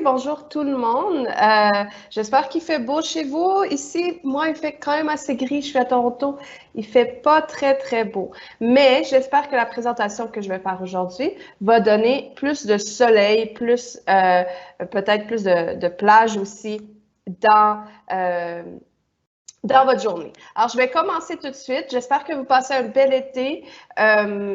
bonjour tout le monde. J'espère qu'il fait beau chez vous. Ici, moi, il fait quand même assez gris. Je suis à Toronto. Il fait pas très beau. Mais j'espère que la présentation que je vais faire aujourd'hui va donner plus de soleil, peut-être plus de plage aussi dans votre journée. Alors, je vais commencer tout de suite. J'espère que vous passez un bel été.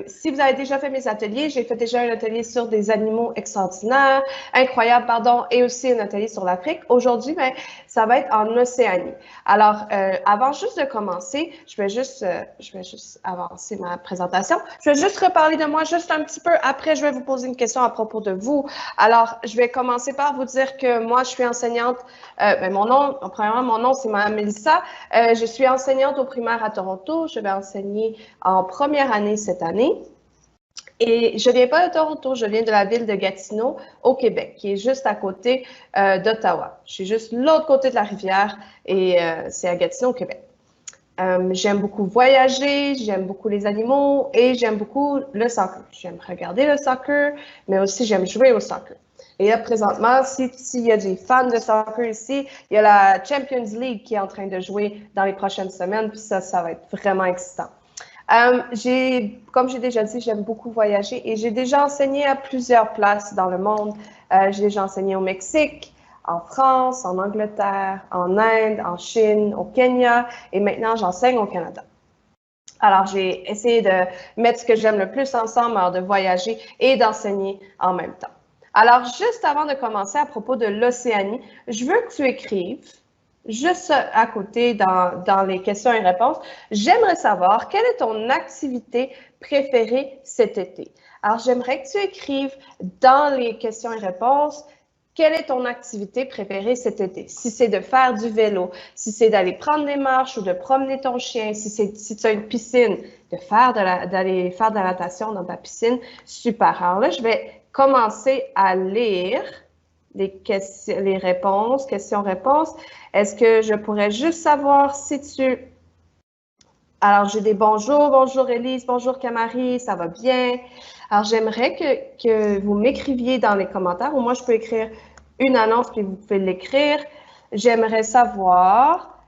Si vous avez déjà fait mes ateliers, j'ai fait déjà un atelier sur des animaux extraordinaires, incroyables, pardon, et aussi un atelier sur l'Afrique. Aujourd'hui, ben, ça va être en Océanie. Alors, avant juste de commencer, je vais juste avancer ma présentation. Je vais juste reparler de moi juste un petit peu. Après, je vais vous poser une question à propos de vous. Alors, je vais commencer par vous dire que moi, je suis enseignante. Premièrement, mon nom, c'est Mme Mélissa. Je suis enseignante au primaire à Toronto. Je vais enseigner en première année cette année. Et je ne viens pas de Toronto, je viens de la ville de Gatineau, au Québec, qui est juste à côté d'Ottawa. Je suis juste l'autre côté de la rivière et c'est à Gatineau, au Québec. J'aime beaucoup voyager, j'aime beaucoup les animaux et j'aime beaucoup le soccer. J'aime regarder le soccer, mais aussi j'aime jouer au soccer. Et là, présentement, s'il y a des fans de soccer ici, il y a la Champions League qui est en train de jouer dans les prochaines semaines, puis ça va être vraiment excitant. Comme j'ai déjà dit, j'aime beaucoup voyager et j'ai déjà enseigné à plusieurs places dans le monde. J'ai déjà enseigné au Mexique, en France, en Angleterre, en Inde, en Chine, au Kenya et maintenant j'enseigne au Canada. Alors, j'ai essayé de mettre ce que j'aime le plus ensemble, alors de voyager et d'enseigner en même temps. Alors, juste avant de commencer à propos de l'Océanie, je veux que tu écrives, juste à côté dans les questions et réponses, j'aimerais savoir quelle est ton activité préférée cet été. Alors, j'aimerais que tu écrives dans les questions et réponses quelle est ton activité préférée cet été? Si c'est de faire du vélo, si c'est d'aller prendre des marches ou de promener ton chien, si tu as une piscine, d'aller faire de la natation dans ta piscine, super. Alors là, je vais commencer à lire les réponses, questions-réponses. Est-ce que je pourrais juste savoir si tu... Alors, j'ai des bonjours, bonjour Élise, bonjour Camari, ça va bien? Alors, j'aimerais que vous m'écriviez dans les commentaires, ou moi, je peux écrire une annonce, puis vous pouvez l'écrire. J'aimerais savoir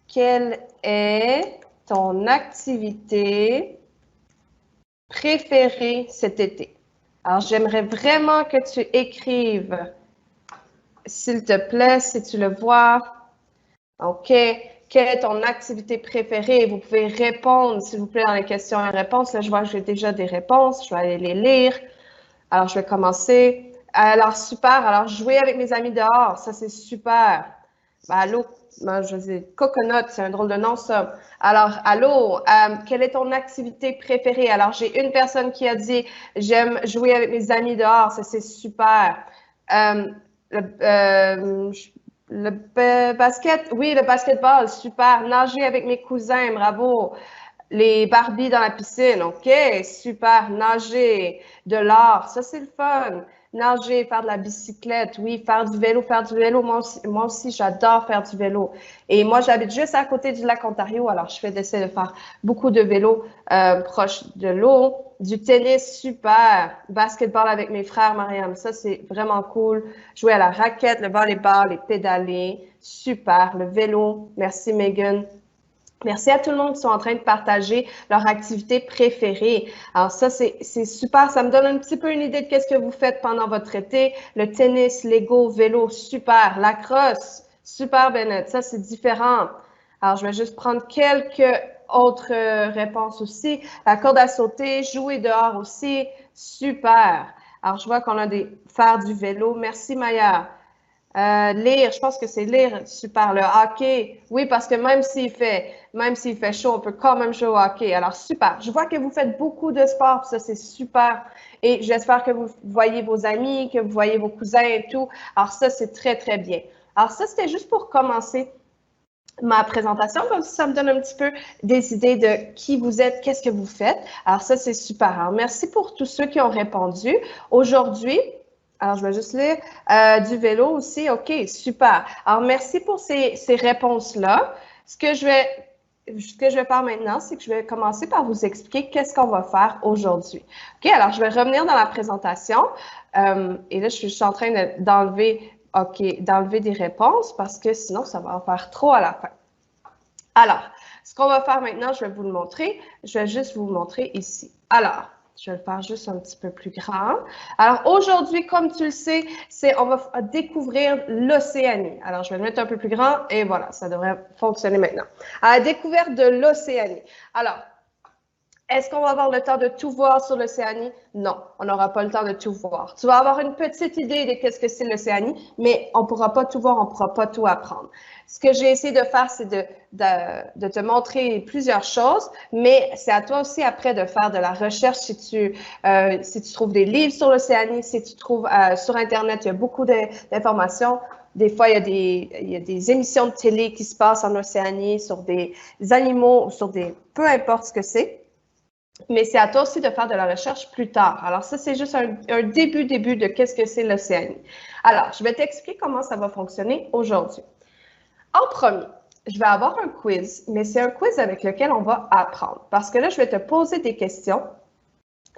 quelle est ton activité préférée cet été. Alors, j'aimerais vraiment que tu écrives, s'il te plaît, si tu le vois. OK. Quelle est ton activité préférée? Vous pouvez répondre, s'il vous plaît, dans les questions et réponses. Là, je vois que j'ai déjà des réponses. Je vais aller les lire. Alors, je vais commencer. Alors, super. Alors, jouer avec mes amis dehors, ça, c'est super. Ben, allô? Ben, je dis Coconut, c'est un drôle de nom, ça. Alors, allô? Quelle est ton activité préférée? Alors, j'ai une personne qui a dit j'aime jouer avec mes amis dehors, ça, c'est super. Le basket, oui, le basketball, super. Nager avec mes cousins, bravo. Les Barbies dans la piscine, OK, super. Nager, de l'art, ça c'est le fun. Nager, faire de la bicyclette, oui, faire du vélo. Moi aussi j'adore faire du vélo. Et moi, j'habite juste à côté du lac Ontario, alors je essayer de faire beaucoup de vélo proche de l'eau. Du tennis, super. Basketball avec mes frères, Mariam, ça c'est vraiment cool. Jouer à la raquette, le volleyball, les pédalés, super. Le vélo, merci Megan. Merci à tout le monde qui sont en train de partager leur activité préférée. Alors ça, c'est super. Ça me donne un petit peu une idée de qu'est-ce que vous faites pendant votre été. Le tennis, Lego, vélo, super. La crosse, super Bennett. Ça, c'est différent. Alors, je vais juste prendre quelques autres réponses aussi. La corde à sauter, jouer dehors aussi, super. Alors, je vois qu'on a faire du vélo. Merci Maya. Lire, je pense que c'est lire, super. Le hockey, oui, parce que même s'il fait chaud, on peut quand même jouer au hockey. Alors, super. Je vois que vous faites beaucoup de sport, ça, c'est super. Et j'espère que vous voyez vos amis, que vous voyez vos cousins et tout. Alors, ça, c'est très bien. Alors, ça, c'était juste pour commencer ma présentation, comme ça me donne un petit peu des idées de qui vous êtes, qu'est-ce que vous faites. Alors, ça, c'est super. Alors, merci pour tous ceux qui ont répondu. Aujourd'hui, alors, je vais juste lire. Du vélo aussi, OK, super. Alors, merci pour ces réponses-là. Ce que je vais faire maintenant, c'est que je vais commencer par vous expliquer qu'est-ce qu'on va faire aujourd'hui. OK, alors je vais revenir dans la présentation. Et là, je suis en train d'enlever OK, d'enlever des réponses parce que sinon, ça va en faire trop à la fin. Alors, ce qu'on va faire maintenant, je vais vous le montrer. Je vais juste vous montrer ici. Alors, je vais le faire juste un petit peu plus grand. Alors, aujourd'hui, comme tu le sais, on va découvrir l'Océanie. Alors, je vais le mettre un peu plus grand et voilà, ça devrait fonctionner maintenant. À la découverte de l'Océanie. Alors, est-ce qu'on va avoir le temps de tout voir sur l'Océanie? Non, on n'aura pas le temps de tout voir. Tu vas avoir une petite idée de qu'est-ce que c'est l'Océanie, mais on ne pourra pas tout voir, on ne pourra pas tout apprendre. Ce que j'ai essayé de faire, c'est de te montrer plusieurs choses, mais c'est à toi aussi après de faire de la recherche si tu trouves des livres sur l'Océanie, si tu trouves sur Internet, il y a beaucoup d'informations. Des fois, il y a des émissions de télé qui se passent en Océanie sur des animaux ou sur peu importe ce que c'est. Mais c'est à toi aussi de faire de la recherche plus tard. Alors ça, c'est juste un début de qu'est-ce que c'est l'Océanie. Alors, je vais t'expliquer comment ça va fonctionner aujourd'hui. En premier, je vais avoir un quiz, mais c'est un quiz avec lequel on va apprendre. Parce que là, je vais te poser des questions.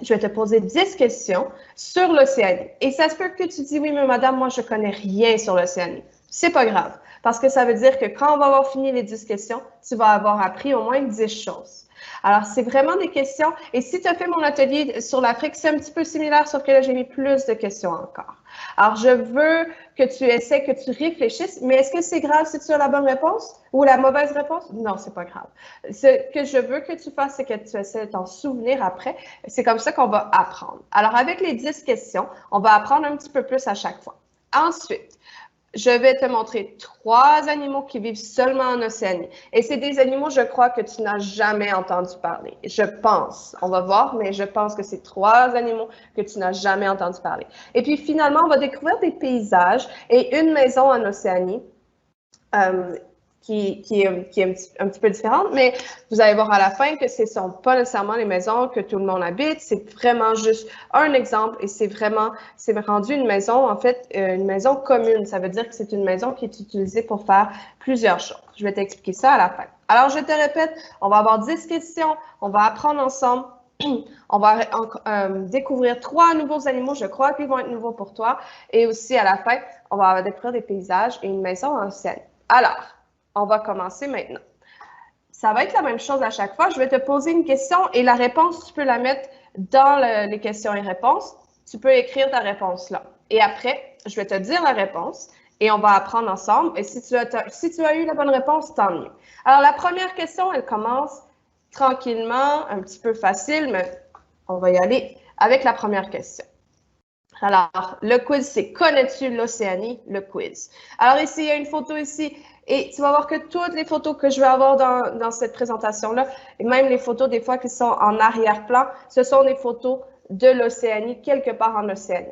Je vais te poser 10 questions sur l'Océanie. Et ça se peut que tu dis, oui, mais madame, moi, je connais rien sur l'Océanie. C'est pas grave, parce que ça veut dire que quand on va avoir fini les 10 questions, tu vas avoir appris au moins 10 choses. Alors, c'est vraiment des questions. Et si tu as fait mon atelier sur l'Afrique, c'est un petit peu similaire, sauf que là, j'ai mis plus de questions encore. Alors, je veux que tu essaies, que tu réfléchisses, mais est-ce que c'est grave si tu as la bonne réponse ou la mauvaise réponse? Non, c'est pas grave. Ce que je veux que tu fasses, c'est que tu essaies de t'en souvenir après. C'est comme ça qu'on va apprendre. Alors, avec les 10 questions, on va apprendre un petit peu plus à chaque fois. Ensuite, je vais te montrer 3 animaux qui vivent seulement en Océanie. Et c'est des animaux, je crois, que tu n'as jamais entendu parler. Je pense. On va voir, mais je pense que c'est 3 animaux que tu n'as jamais entendu parler. Et puis, finalement, on va découvrir des paysages et une maison en Océanie qui est un petit peu différente, mais vous allez voir à la fin que ce ne sont pas nécessairement les maisons que tout le monde habite, c'est vraiment juste un exemple et c'est rendu une maison, en fait, une maison commune. Ça veut dire que c'est une maison qui est utilisée pour faire plusieurs choses. Je vais t'expliquer ça à la fin. Alors, je te répète, on va avoir 10 questions, on va apprendre ensemble. On va découvrir 3 nouveaux animaux, je crois qu'ils vont être nouveaux pour toi. Et aussi, à la fin, on va découvrir des paysages et une maison ancienne. Alors, on va commencer maintenant. Ça va être la même chose à chaque fois. Je vais te poser une question et la réponse, tu peux la mettre dans les questions et réponses. Tu peux écrire ta réponse là. Et après, je vais te dire la réponse et on va apprendre ensemble. Et si tu as eu la bonne réponse, tant mieux. Alors, la première question, elle commence tranquillement, un petit peu facile, mais on va y aller avec la première question. Alors, le quiz, c'est « Connais-tu l'Océanie? » Le quiz. Alors ici, il y a une photo ici. Et tu vas voir que toutes les photos que je vais avoir dans cette présentation-là, et même les photos des fois qui sont en arrière-plan, ce sont des photos de l'Océanie, quelque part en Océanie.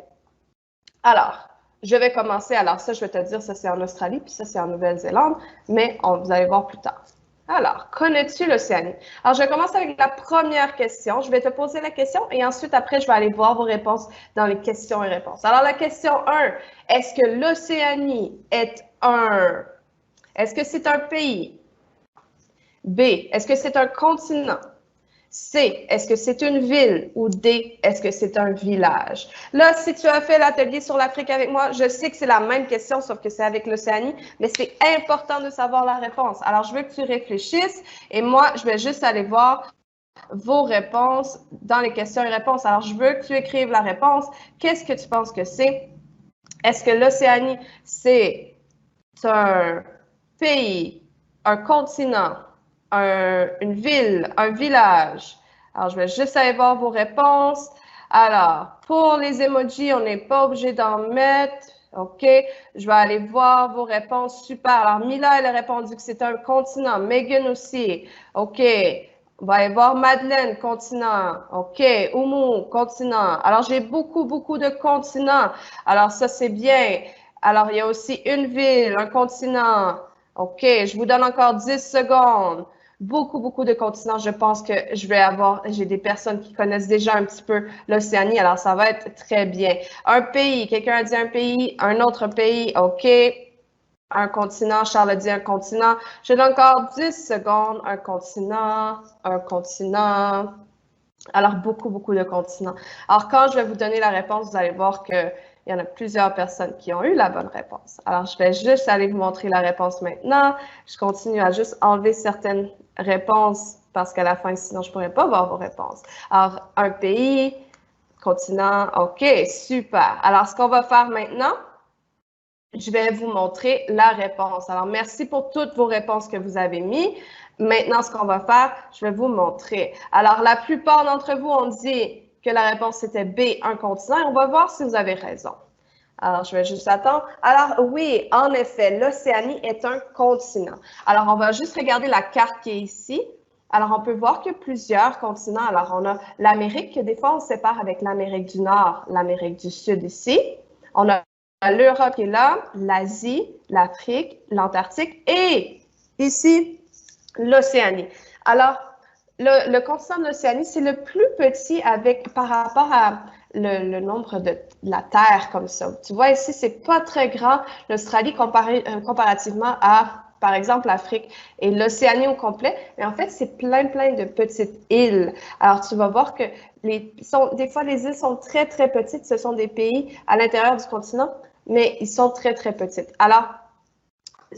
Alors, je vais commencer. Alors ça, je vais te dire, ça c'est en Australie, puis ça c'est en Nouvelle-Zélande, mais vous allez voir plus tard. Alors, connais-tu l'Océanie? Alors, je vais commencer avec la première question. Je vais te poser la question et ensuite, après, je vais aller voir vos réponses dans les questions et réponses. Alors, la question 1, est-ce que l'Océanie est Est-ce que c'est un pays? B, est-ce que c'est un continent? C, est-ce que c'est une ville? Ou D, est-ce que c'est un village? Là, si tu as fait l'atelier sur l'Afrique avec moi, je sais que c'est la même question, sauf que c'est avec l'Océanie, mais c'est important de savoir la réponse. Alors, je veux que tu réfléchisses et moi, je vais juste aller voir vos réponses dans les questions et réponses. Alors, je veux que tu écrives la réponse. Qu'est-ce que tu penses que c'est? Est-ce que l'Océanie, c'est un pays, un continent, une ville, un village? Alors, je vais juste aller voir vos réponses. Alors, pour les emojis, on n'est pas obligé d'en mettre. OK, je vais aller voir vos réponses. Super. Alors, Mila, elle a répondu que c'est un continent. Megan aussi. OK. On va aller voir Madeleine, continent. OK. Oumu, continent. Alors, j'ai beaucoup de continents. Alors, ça, c'est bien. Alors, il y a aussi une ville, un continent. OK. Je vous donne encore 10 secondes. Beaucoup de continents. Je pense que j'ai des personnes qui connaissent déjà un petit peu l'Océanie, alors ça va être très bien. Un pays, quelqu'un a dit un pays, un autre pays, OK. Un continent, Charles a dit un continent. Je donne encore 10 secondes. Un continent. Alors, beaucoup de continents. Alors, quand je vais vous donner la réponse, vous allez voir qu'il Il y en a plusieurs personnes qui ont eu la bonne réponse. Alors, je vais juste aller vous montrer la réponse maintenant. Je continue à juste enlever certaines réponses parce qu'à la fin, sinon, je ne pourrais pas voir vos réponses. Alors, un pays, continent, OK, super. Alors, ce qu'on va faire maintenant, je vais vous montrer la réponse. Alors, merci pour toutes vos réponses que vous avez mises. Maintenant, ce qu'on va faire, je vais vous montrer. Alors, la plupart d'entre vous ont dit que la réponse c'était B, un continent. On va voir si vous avez raison. Alors, je vais juste attendre. Alors, oui, en effet, l'Océanie est un continent. Alors, on va juste regarder la carte qui est ici. Alors, on peut voir qu'il y a plusieurs continents. Alors, on a l'Amérique, que des fois, on sépare avec l'Amérique du Nord, l'Amérique du Sud ici. On a l'Europe qui est là, l'Asie, l'Afrique, l'Antarctique et ici, l'Océanie. Alors, le continent de l'Océanie, c'est le plus petit par rapport à le nombre de la Terre comme ça. Tu vois, ici, c'est pas très grand, l'Australie comparativement à, par exemple, l'Afrique et l'Océanie au complet. Mais en fait, c'est plein de petites îles. Alors, tu vas voir que des fois, les îles sont très petites. Ce sont des pays à l'intérieur du continent, mais ils sont très petites. Alors,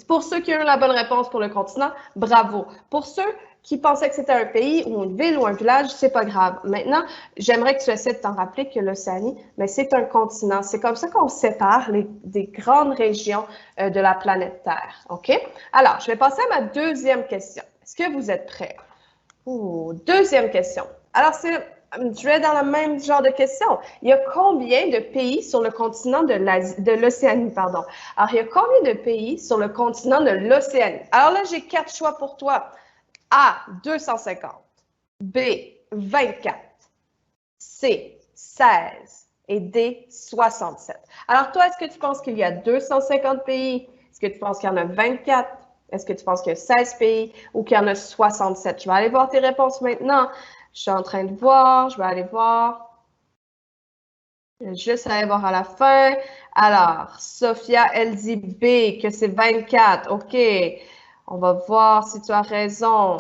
pour ceux qui ont eu la bonne réponse pour le continent, bravo. Pour ceux qui pensaient que c'était un pays ou une ville ou un village, c'est pas grave. Maintenant, j'aimerais que tu essaies de t'en rappeler que l'Océanie, mais c'est un continent. C'est comme ça qu'on sépare des grandes régions de la planète Terre. OK? Alors, je vais passer à ma deuxième question. Est-ce que vous êtes prêts? Deuxième question. Alors, je vais dans le même genre de question. Il y a combien de pays sur le continent de l'Océanie, pardon? Alors, il y a combien de pays sur le continent de l'Océanie? Alors là, j'ai 4 choix pour toi. A, 250. B, 24. C, 16. Et D, 67. Alors, toi, est-ce que tu penses qu'il y a 250 pays? Est-ce que tu penses qu'il y en a 24? Est-ce que tu penses qu'il y a 16 pays ou qu'il y en a 67? Je vais aller voir tes réponses maintenant. Je suis en train de voir. Je vais aller voir. Je vais juste aller voir à la fin. Alors, Sophia, elle dit B, que c'est 24. OK. On va voir si tu as raison.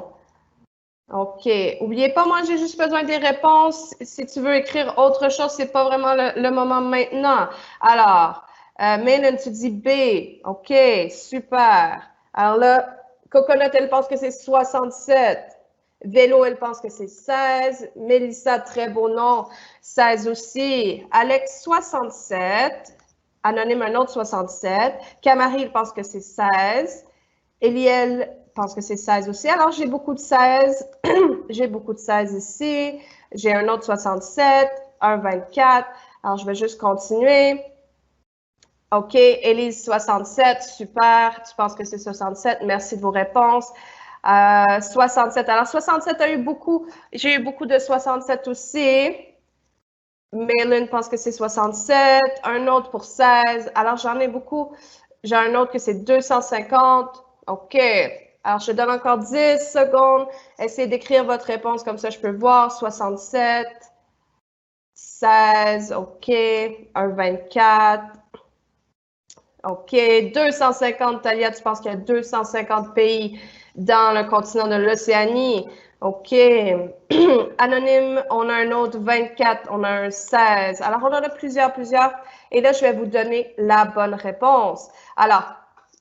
OK. N'oubliez pas, moi, j'ai juste besoin des réponses. Si tu veux écrire autre chose, c'est pas vraiment le moment maintenant. Alors, Maylin, tu dis B. OK, super. Alors là, Coconut, elle pense que c'est 67. Vélo, elle pense que c'est 16. Mélissa, très beau nom, 16 aussi. Alex, 67. Anonyme, un autre 67. Camari, il pense que c'est 16. Eliel pense que c'est 16 aussi. Alors, j'ai beaucoup de 16. J'ai beaucoup de 16 ici. J'ai un autre 67, un 24. Alors, je vais juste continuer. OK, Élise, 67, super. Tu penses que c'est 67. Merci de vos réponses. 67. Alors, 67 a eu beaucoup. J'ai eu beaucoup de 67 aussi. Maylin pense que c'est 67. Un autre pour 16. Alors, j'en ai beaucoup. J'ai un autre que c'est 250. OK. Alors, je donne encore 10 secondes. Essayez d'écrire votre réponse comme ça, je peux voir. 67, 16, OK. Un 24. OK. 250, Talia, tu penses qu'il y a 250 pays dans le continent de l'Océanie. OK. Anonyme, on a un autre 24, on a un 16. Alors, on en a plusieurs. Et là, je vais vous donner la bonne réponse. Alors,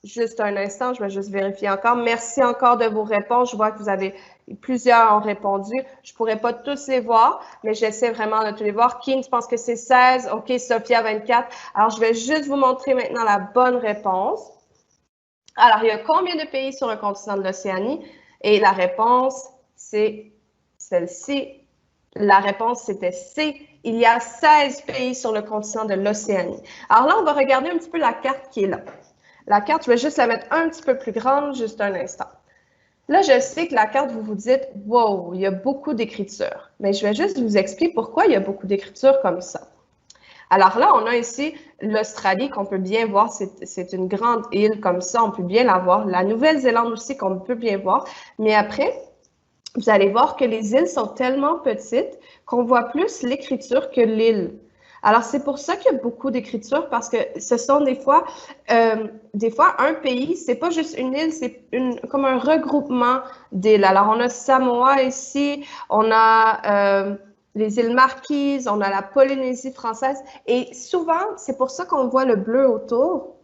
juste un instant, je vais juste vérifier encore. Merci encore de vos réponses. Je vois que vous avez plusieurs ont répondu. Je ne pourrais pas tous les voir, mais j'essaie vraiment de tous les voir. Kim, tu penses que c'est 16? OK, Sophia, 24. Alors, je vais juste vous montrer maintenant la bonne réponse. Alors, il y a combien de pays sur le continent de l'Océanie? Et la réponse, c'est celle-ci. La réponse, c'était C. Il y a 16 pays sur le continent de l'Océanie. Alors là, on va regarder un petit peu la carte qui est là. La carte, je vais juste la mettre un petit peu plus grande, juste un instant. Là, je sais que la carte, vous vous dites, wow, il y a beaucoup d'écriture. Mais je vais juste vous expliquer pourquoi il y a beaucoup d'écriture comme ça. Alors là, on a ici l'Australie qu'on peut bien voir, c'est une grande île comme ça, on peut bien la voir. La Nouvelle-Zélande aussi qu'on peut bien voir. Mais après, vous allez voir que les îles sont tellement petites qu'on voit plus l'écriture que l'île. Alors, c'est pour ça qu'il y a beaucoup d'écriture parce que ce sont des fois un pays, c'est pas juste une île, c'est comme un regroupement d'îles. Alors, on a Samoa ici, on a les îles Marquises, on a la Polynésie française. Et souvent, c'est pour ça qu'on voit le bleu autour.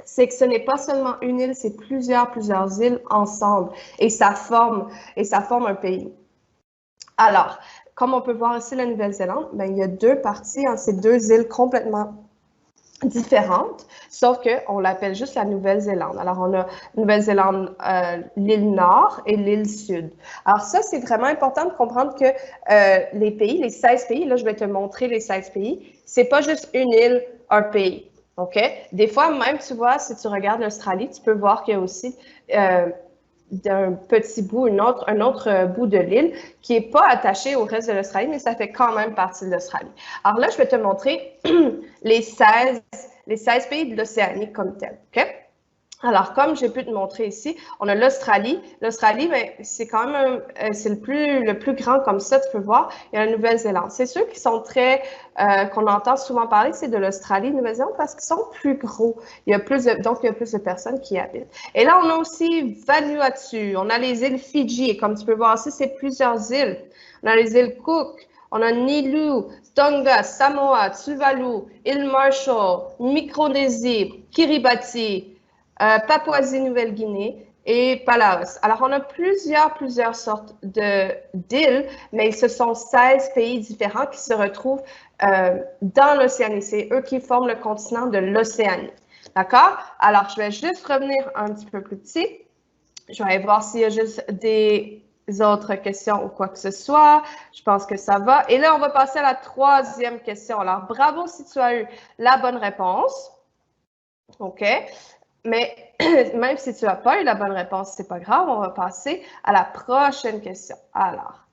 C'est que ce n'est pas seulement une île, c'est plusieurs îles ensemble. Et ça forme un pays. Alors, comme on peut voir ici la Nouvelle-Zélande, ben, il y a deux parties, hein, c'est deux îles complètement différentes, sauf qu'on l'appelle juste la Nouvelle-Zélande. Alors, on a Nouvelle-Zélande, l'île Nord et l'île Sud. Alors ça, c'est vraiment important de comprendre que les pays, les 16 pays, là, je vais te montrer les 16 pays, c'est pas juste une île, un pays. OK? Des fois, même, tu vois, si tu regardes l'Australie, tu peux voir qu'il y a aussi d'un petit bout, un autre bout de l'île qui n'est pas attaché au reste de l'Australie, mais ça fait quand même partie de l'Australie. Alors là, je vais te montrer les 16 pays de l'Océanie comme tel. OK? Alors, comme j'ai pu te montrer ici, on a l'Australie. L'Australie, ben, c'est quand même c'est le plus grand comme ça, tu peux voir. Il y a la Nouvelle-Zélande. C'est ceux qui sont qu'on entend souvent parler, c'est de l'Australie, Nouvelle-Zélande, parce qu'ils sont plus gros. Donc, il y a plus de personnes qui y habitent. Et là, on a aussi Vanuatu. On a les îles Fidji. Et comme tu peux voir ici, c'est plusieurs îles. On a les îles Cook. On a Niue, Tonga, Samoa, Tuvalu, île Marshall, Micronésie, Kiribati, Papouasie-Nouvelle-Guinée et Palaos. Alors, on a plusieurs sortes d'îles, mais ce sont 16 pays différents qui se retrouvent dans l'Océanie. C'est eux qui forment le continent de l'Océanie. D'accord? Alors, je vais juste revenir un petit peu plus petit. Je vais voir s'il y a juste des autres questions ou quoi que ce soit. Je pense que ça va. Et là, on va passer à la troisième question. Alors, bravo si tu as eu la bonne réponse. OK? Mais même si tu n'as pas eu la bonne réponse, c'est pas grave, on va passer à la prochaine question. Alors,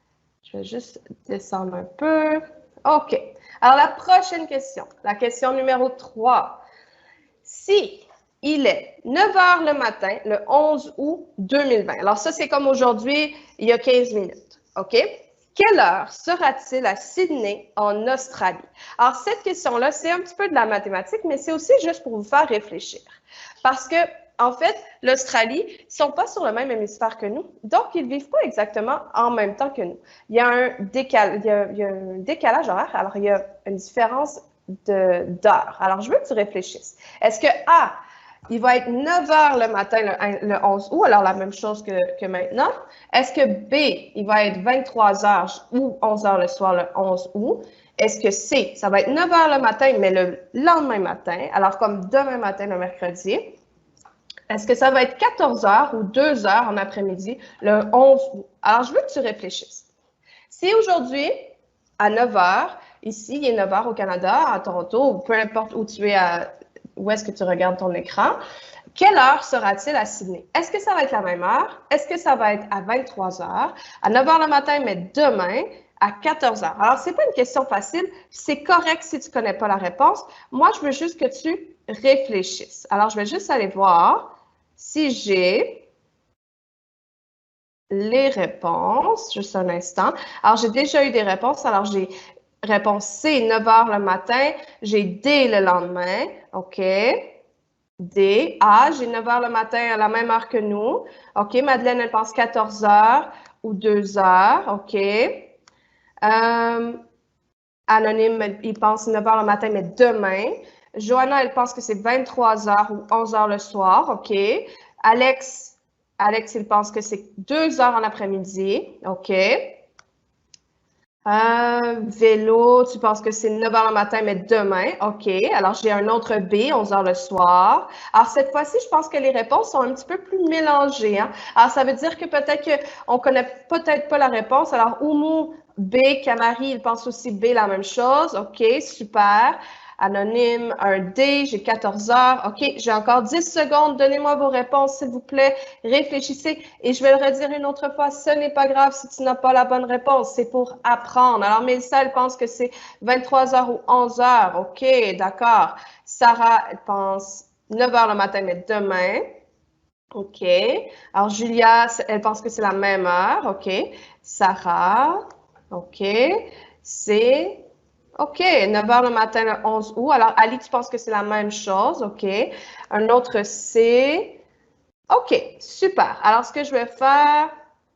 je vais juste descendre un peu. OK. Alors, la prochaine question, la question numéro 3. Si il est 9 h le matin, le 11 août 2020, alors ça, c'est comme aujourd'hui, il y a 15 minutes. OK? Quelle heure sera-t-il à Sydney, en Australie? Alors, cette question-là, c'est un petit peu de la mathématique, mais c'est aussi juste pour vous faire réfléchir. Parce que, en fait, l'Australie, ils ne sont pas sur le même hémisphère que nous, donc ils ne vivent pas exactement en même temps que nous. Il y a un décalage horaire, alors il y a une différence d'heure. Alors, je veux que tu réfléchisses. Est-ce que A, il va être 9 h le matin le 11 août, alors la même chose que maintenant. Est-ce que B, il va être 23 h ou 11 h le soir le 11 août? Est-ce que C, ça va être 9 h le matin, mais le lendemain matin, alors comme demain matin, le mercredi? Est-ce que ça va être 14 h ou 2 h en après-midi, le 11 août? Alors, je veux que tu réfléchisses. Si aujourd'hui, à 9 h, ici, il est 9 h au Canada, à Toronto, ou peu importe où tu es, où est-ce que tu regardes ton écran, quelle heure sera-t-il à Sydney? Est-ce que ça va être la même heure? Est-ce que ça va être à 23 h, à 9 h le matin, mais demain, à 14 h? Alors, ce n'est pas une question facile. C'est correct si tu ne connais pas la réponse. Moi, je veux juste que tu réfléchisses. Alors, je vais juste aller voir si j'ai les réponses. Juste un instant. Alors, j'ai déjà eu des réponses. Alors, j'ai réponse C, 9 h le matin. J'ai D le lendemain. OK. D. A, j'ai 9 h le matin à la même heure que nous. OK. Madeleine, elle pense 14 h ou 2 h. OK. Anonyme, il pense 9 h le matin, mais demain. Johanna, elle pense que c'est 23 h ou 11 h le soir. OK. Alex, il pense que c'est 2 h en après-midi. OK. Vélo, tu penses que c'est 9 h le matin, mais demain. OK. Alors, j'ai un autre B, 11 h le soir. Alors, cette fois-ci, je pense que les réponses sont un petit peu plus mélangées. Hein? Alors, ça veut dire que peut-être qu'on ne connaît peut-être pas la réponse. Alors, Oumou, B, Camari, il pense aussi B, la même chose. OK, super. Anonyme, un D, j'ai 14 h. OK, j'ai encore 10 secondes. Donnez-moi vos réponses, s'il vous plaît. Réfléchissez. Et je vais le redire une autre fois. Ce n'est pas grave si tu n'as pas la bonne réponse. C'est pour apprendre. Alors, Mélissa, elle pense que c'est 23 h ou 11 h. OK, d'accord. Sarah, elle pense 9 h le matin, mais demain. OK. Alors, Julia, elle pense que c'est la même heure. OK. Sarah. OK. C'est... OK, 9 h le matin, le 11 août. Alors, Ali, tu penses que c'est la même chose. OK. Un autre C. OK, super. Alors, ce que je vais faire,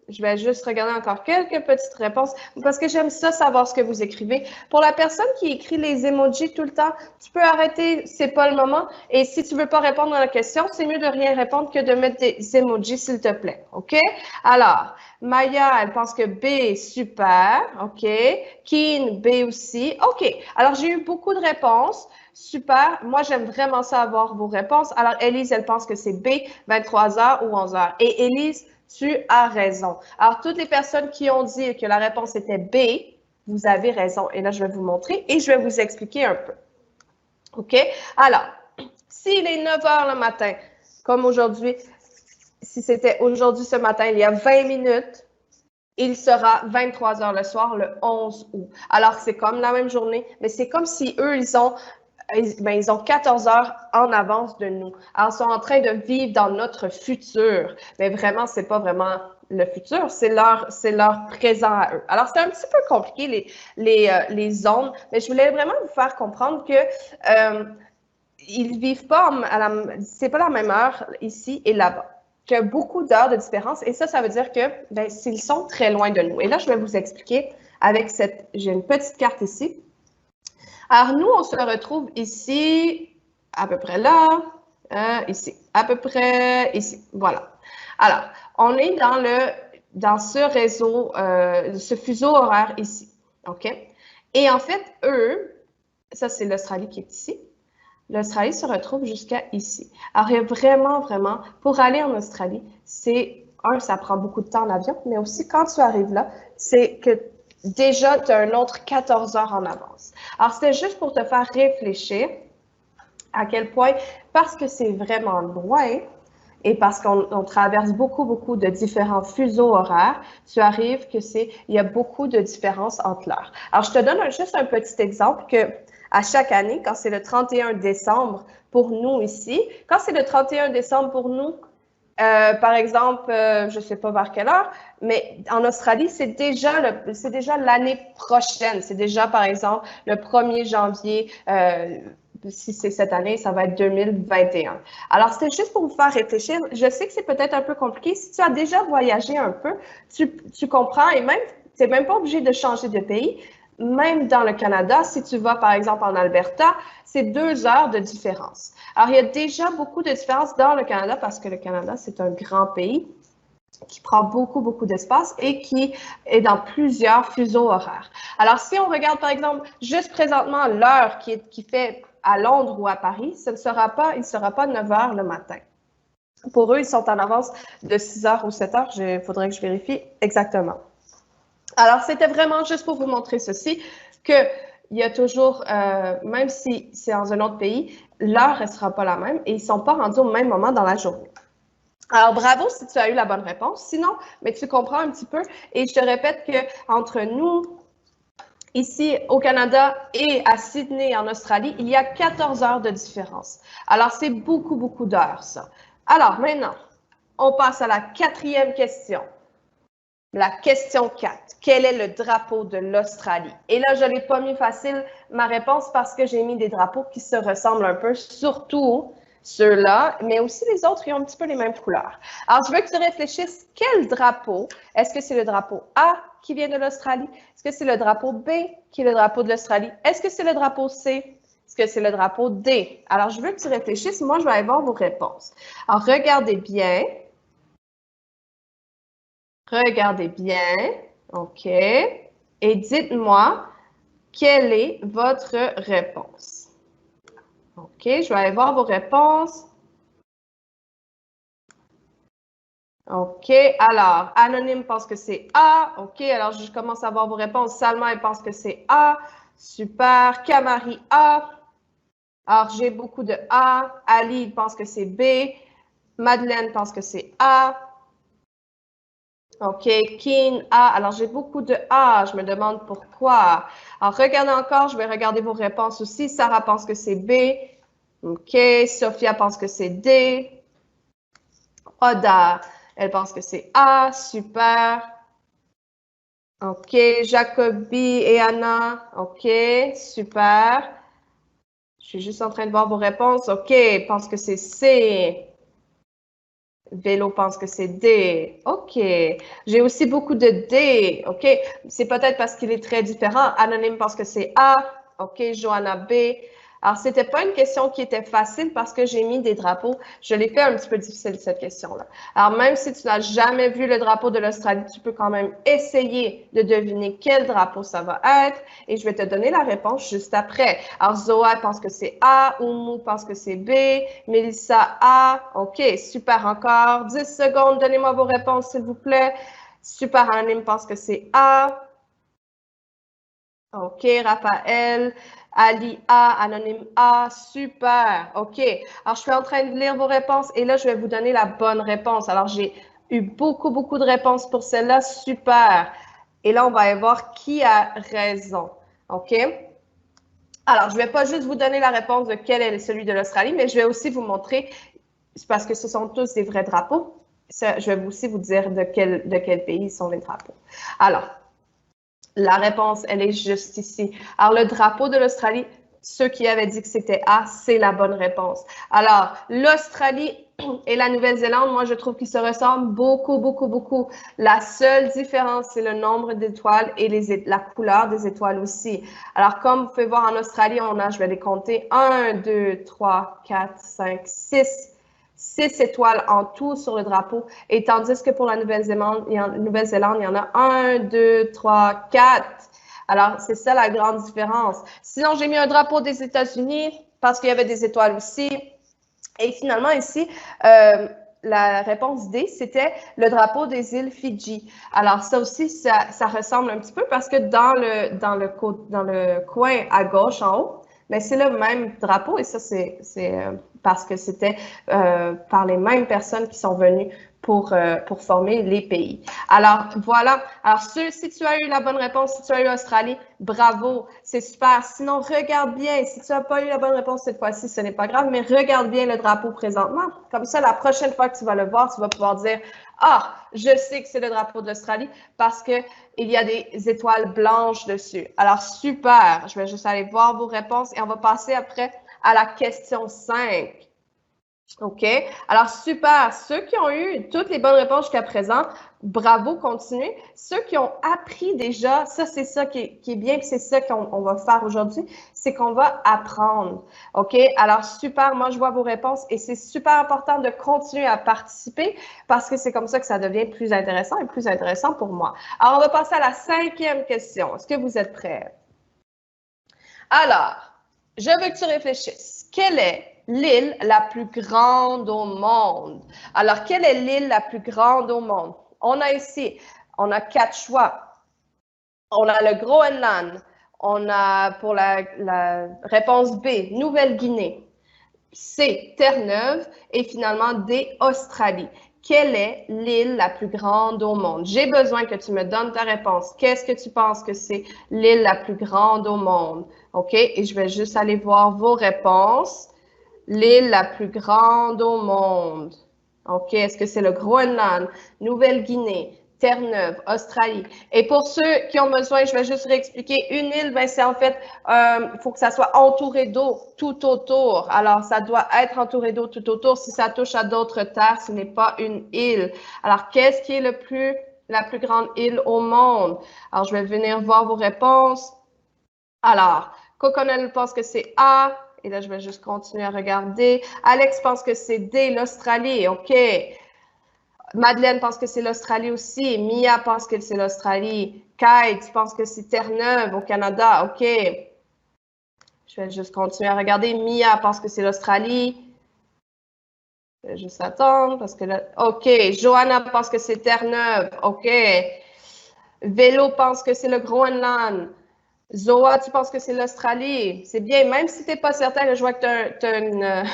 Je vais juste regarder encore quelques petites réponses parce que j'aime ça, savoir ce que vous écrivez. Pour la personne qui écrit les emojis tout le temps, tu peux arrêter, c'est pas le moment. Et si tu veux pas répondre à la question, c'est mieux de rien répondre que de mettre des emojis, s'il te plaît. OK? Alors, Maya, elle pense que B, super. OK. Keen, B aussi. OK. Alors, j'ai eu beaucoup de réponses. Super. Moi, j'aime vraiment ça avoir vos réponses. Alors, Élise, elle pense que c'est B, 23h ou 11h. Et Élise, tu as raison. Alors, toutes les personnes qui ont dit que la réponse était B, vous avez raison. Et là, je vais vous montrer et je vais vous expliquer un peu. OK? Alors, s'il est 9 h le matin, comme aujourd'hui, si c'était aujourd'hui ce matin, il y a 20 minutes, il sera 23 h le soir, le 11 août. Alors, c'est comme la même journée, mais c'est comme si eux, ils ont 14 heures en avance de nous. Alors, ils sont en train de vivre dans notre futur. Mais vraiment, c'est pas vraiment le futur, c'est leur présent à eux. Alors, c'est un petit peu compliqué, les zones, mais je voulais vraiment vous faire comprendre que ils vivent pas c'est pas la même heure ici et là-bas. Qu'il y a beaucoup d'heures de différence. Et ça veut dire que, s'ils sont très loin de nous. Et là, je vais vous expliquer avec j'ai une petite carte ici. Alors, nous, on se retrouve ici, à peu près là, ici, à peu près ici. Voilà. Alors, on est dans ce réseau, ce fuseau horaire ici. OK? Et en fait, eux, ça, c'est l'Australie qui est ici. L'Australie se retrouve jusqu'à ici. Alors, il y a vraiment, pour aller en Australie, ça prend beaucoup de temps en avion, mais aussi quand tu arrives là, c'est que déjà, tu as un autre 14 heures en avance. Alors, c'était juste pour te faire réfléchir à quel point, parce que c'est vraiment loin et parce qu'on traverse beaucoup de différents fuseaux horaires, tu arrives il y a beaucoup de différences entre l'heure. Alors, je te donne juste un petit exemple que à chaque année, quand c'est le 31 décembre pour nous ici, quand c'est le 31 décembre pour nous, par exemple, je ne sais pas vers quelle heure, mais en Australie, c'est déjà l'année prochaine. C'est déjà, par exemple, le 1er janvier. Si c'est cette année, ça va être 2021. Alors, c'était juste pour vous faire réfléchir. Je sais que c'est peut-être un peu compliqué. Si tu as déjà voyagé un peu, tu comprends et même, tu n'es même pas obligé de changer de pays. Même dans le Canada, si tu vas, par exemple, en Alberta, c'est 2 heures de différence. Alors, il y a déjà beaucoup de différences dans le Canada parce que le Canada, c'est un grand pays qui prend beaucoup d'espace et qui est dans plusieurs fuseaux horaires. Alors, si on regarde, par exemple, juste présentement l'heure qui fait à Londres ou à Paris, il ne sera pas 9 heures le matin. Pour eux, ils sont en avance de 6 heures ou 7 heures. Il faudrait que je vérifie exactement. Alors, c'était vraiment juste pour vous montrer ceci, qu'il y a toujours, même si c'est dans un autre pays, l'heure ne sera pas la même et ils ne sont pas rendus au même moment dans la journée. Alors, bravo si tu as eu la bonne réponse. Sinon, mais tu comprends un petit peu. Et je te répète qu'entre nous, ici au Canada et à Sydney, en Australie, il y a 14 heures de différence. Alors, c'est beaucoup d'heures, ça. Alors, maintenant, on passe à la 4e question. La question 4. Quel est le drapeau de l'Australie? Et là, je ne l'ai pas mis facile, ma réponse, parce que j'ai mis des drapeaux qui se ressemblent un peu, surtout ceux-là, mais aussi les autres, ils ont un petit peu les mêmes couleurs. Alors, je veux que tu réfléchisses, quel drapeau? Est-ce que c'est le drapeau A qui vient de l'Australie? Est-ce que c'est le drapeau B qui est le drapeau de l'Australie? Est-ce que c'est le drapeau C? Est-ce que c'est le drapeau D? Alors, je veux que tu réfléchisses. Moi, je vais aller voir vos réponses. Alors, regardez bien. Regardez bien, OK, et dites-moi quelle est votre réponse. OK, je vais aller voir vos réponses. OK, alors, Anonyme pense que c'est A. OK, alors je commence à voir vos réponses. Salma, elle pense que c'est A. Super. Kamari, A. Alors, j'ai beaucoup de A. Ali pense que c'est B. Madeleine pense que c'est A. OK, Keen, A. Alors, j'ai beaucoup de A. Je me demande pourquoi. Alors, regardez encore. Je vais regarder vos réponses aussi. Sarah pense que c'est B. OK. Sophia pense que c'est D. Oda, elle pense que c'est A. Super. OK. Jacobi et Anna. OK. Super. Je suis juste en train de voir vos réponses. OK. Elle pense que c'est C. Vélo pense que c'est D. OK. J'ai aussi beaucoup de D. OK. C'est peut-être parce qu'il est très différent. Anonyme pense que c'est A. OK. Johanna B. Alors, c'était pas une question qui était facile parce que j'ai mis des drapeaux. Je l'ai fait un petit peu difficile, cette question-là. Alors, même si tu n'as jamais vu le drapeau de l'Australie, tu peux quand même essayer de deviner quel drapeau ça va être et je vais te donner la réponse juste après. Alors, Zoa pense que c'est A, Oumu pense que c'est B, Mélissa A. OK, super encore. 10 secondes, donnez-moi vos réponses, s'il vous plaît. Super Anonyme pense que c'est A. OK, Raphaël, Ali A, Anonyme A, super. OK. Alors, je suis en train de lire vos réponses et là, je vais vous donner la bonne réponse. Alors, j'ai eu beaucoup de réponses pour celle-là. Super. Et là, on va aller voir qui a raison. OK? Alors, je ne vais pas juste vous donner la réponse de quel est celui de l'Australie, mais je vais aussi vous montrer, parce que ce sont tous des vrais drapeaux, je vais aussi vous dire de quel pays sont les drapeaux. Alors, la réponse, elle est juste ici. Alors, le drapeau de l'Australie, ceux qui avaient dit que c'était A, c'est la bonne réponse. Alors, l'Australie et la Nouvelle-Zélande, moi, je trouve qu'ils se ressemblent beaucoup. La seule différence, c'est le nombre d'étoiles et la couleur des étoiles aussi. Alors, comme vous pouvez voir en Australie, on a, je vais les compter, 1, 2, 3, 4, 5, 6 étoiles en tout sur le drapeau. Et tandis que pour la Nouvelle-Zélande, il y en a 1, 2, 3, 4. Alors, c'est ça la grande différence. Sinon, j'ai mis un drapeau des États-Unis parce qu'il y avait des étoiles aussi. Et finalement, ici, la réponse D, c'était le drapeau des îles Fidji. Alors, ça aussi, ça ressemble un petit peu parce que dans le coin à gauche, en haut, mais c'est le même drapeau et ça, c'est parce que c'était par les mêmes personnes qui sont venues pour former les pays. Alors, voilà. Alors, si tu as eu la bonne réponse, si tu as eu Australie, bravo, c'est super. Sinon, regarde bien. Si tu n'as pas eu la bonne réponse cette fois-ci, ce n'est pas grave, mais regarde bien le drapeau présentement. Comme ça, la prochaine fois que tu vas le voir, tu vas pouvoir dire « Ah, je sais que c'est le drapeau de l'Australie parce qu'il y a des étoiles blanches dessus. » Alors, super. Je vais juste aller voir vos réponses et on va passer après à la question 5. OK? Alors, super. Ceux qui ont eu toutes les bonnes réponses jusqu'à présent, bravo, continuez. Ceux qui ont appris déjà, ça, c'est ça qui est bien, puis c'est ça qu'on va faire aujourd'hui, c'est qu'on va apprendre. OK? Alors, super. Moi, je vois vos réponses et c'est super important de continuer à participer parce que c'est comme ça que ça devient plus intéressant et plus intéressant pour moi. Alors, on va passer à la 5e question. Est-ce que vous êtes prêts? Alors, je veux que tu réfléchisses. Quelle est l'île la plus grande au monde? Alors, quelle est l'île la plus grande au monde? On a 4 choix. On a le Groenland. On a pour la réponse B, Nouvelle-Guinée. C, Terre-Neuve. Et finalement, D, Australie. Quelle est l'île la plus grande au monde? J'ai besoin que tu me donnes ta réponse. Qu'est-ce que tu penses que c'est l'île la plus grande au monde? OK? Et je vais juste aller voir vos réponses. L'île la plus grande au monde. OK? Est-ce que c'est le Groenland, Nouvelle-Guinée, Terre-Neuve, Australie? Et pour ceux qui ont besoin, je vais juste réexpliquer. Une île, ben c'est en fait, il faut que ça soit entouré d'eau tout autour. Alors, ça doit être entouré d'eau tout autour. Si ça touche à d'autres terres, ce n'est pas une île. Alors, qu'est-ce qui est la plus grande île au monde? Alors, je vais venir voir vos réponses. Alors, Coconut pense que c'est A. Et là, je vais juste continuer à regarder. Alex pense que c'est D, l'Australie. OK. Madeleine pense que c'est l'Australie aussi. Mia pense que c'est l'Australie. Kai, tu penses que c'est Terre-Neuve au Canada. OK. Je vais juste continuer à regarder. Mia pense que c'est l'Australie. Je vais juste attendre parce que là. OK. Johanna pense que c'est Terre-Neuve. OK. Vélo pense que c'est le Groenland. Zoa, tu penses que c'est l'Australie? C'est bien, même si tu n'es pas certain, je vois que tu as un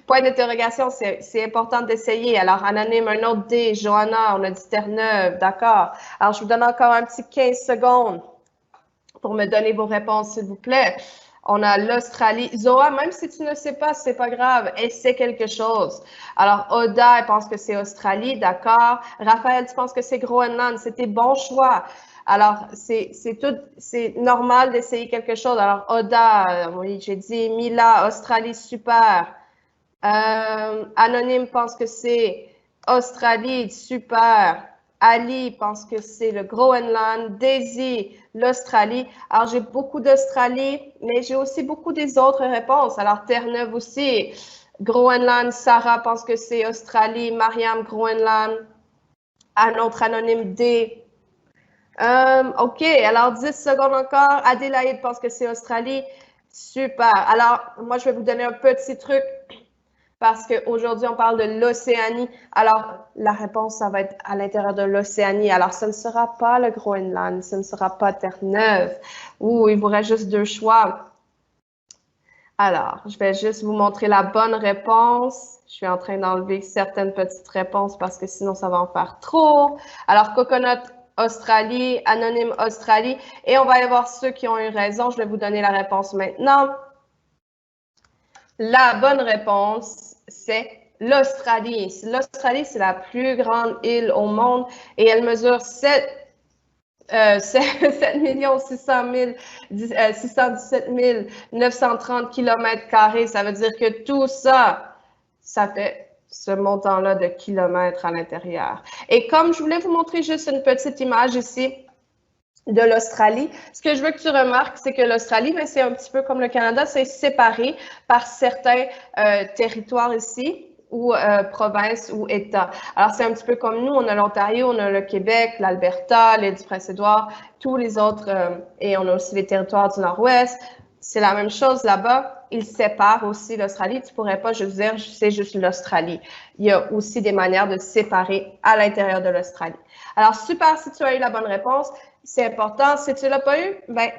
point d'interrogation, c'est important d'essayer. Alors, Anonyme, un autre D, Johanna, on a dit Terre-Neuve, d'accord. Alors, je vous donne encore un petit 15 secondes pour me donner vos réponses, s'il vous plaît. On a l'Australie. Zoa, même si tu ne sais pas, c'est pas grave, essaie quelque chose. Alors, Oda, elle pense que c'est Australie, d'accord. Raphaël, tu penses que c'est Groenland, c'était bon choix. Alors, c'est normal d'essayer quelque chose. Alors, Oda, oui, j'ai dit Mila, Australie, super. Anonyme pense que c'est Australie, super. Ali pense que c'est le Groenland. Daisy, l'Australie. Alors, j'ai beaucoup d'Australie, mais j'ai aussi beaucoup des autres réponses. Alors, Terre-Neuve aussi. Groenland, Sarah pense que c'est Australie. Mariam, Groenland. Un autre anonyme, D. OK, alors 10 secondes encore. Adélaïde pense que c'est Australie. Super. Alors, moi, je vais vous donner un petit truc parce qu'aujourd'hui, on parle de l'Océanie. Alors, la réponse, ça va être à l'intérieur de l'Océanie. Alors, ce ne sera pas le Groenland, ce ne sera pas Terre-Neuve. Ouh, il vous reste juste deux choix. Alors, je vais juste vous montrer la bonne réponse. Je suis en train d'enlever certaines petites réponses parce que sinon, ça va en faire trop. Alors, Coconut, Australie, Anonyme, Australie. Et on va aller voir ceux qui ont eu raison. Je vais vous donner la réponse maintenant. La bonne réponse, c'est l'Australie. L'Australie, c'est la plus grande île au monde et elle mesure 7 617 930 km². Ça veut dire que tout ça, ça fait ce montant-là de kilomètres à l'intérieur. Et comme je voulais vous montrer juste une petite image ici de l'Australie, ce que je veux que tu remarques, c'est que l'Australie, c'est un petit peu comme le Canada, c'est séparé par certains territoires ici, ou provinces ou États. Alors, c'est un petit peu comme nous, on a l'Ontario, on a le Québec, l'Alberta, l'île du Prince-Édouard, tous les autres, et on a aussi les territoires du Nord-Ouest. C'est la même chose là-bas. Ils séparent aussi l'Australie. Tu pourrais pas juste dire, c'est juste l'Australie. Il y a aussi des manières de séparer à l'intérieur de l'Australie. Alors, super, si tu as eu la bonne réponse, c'est important. Si tu l'as pas eu, ben,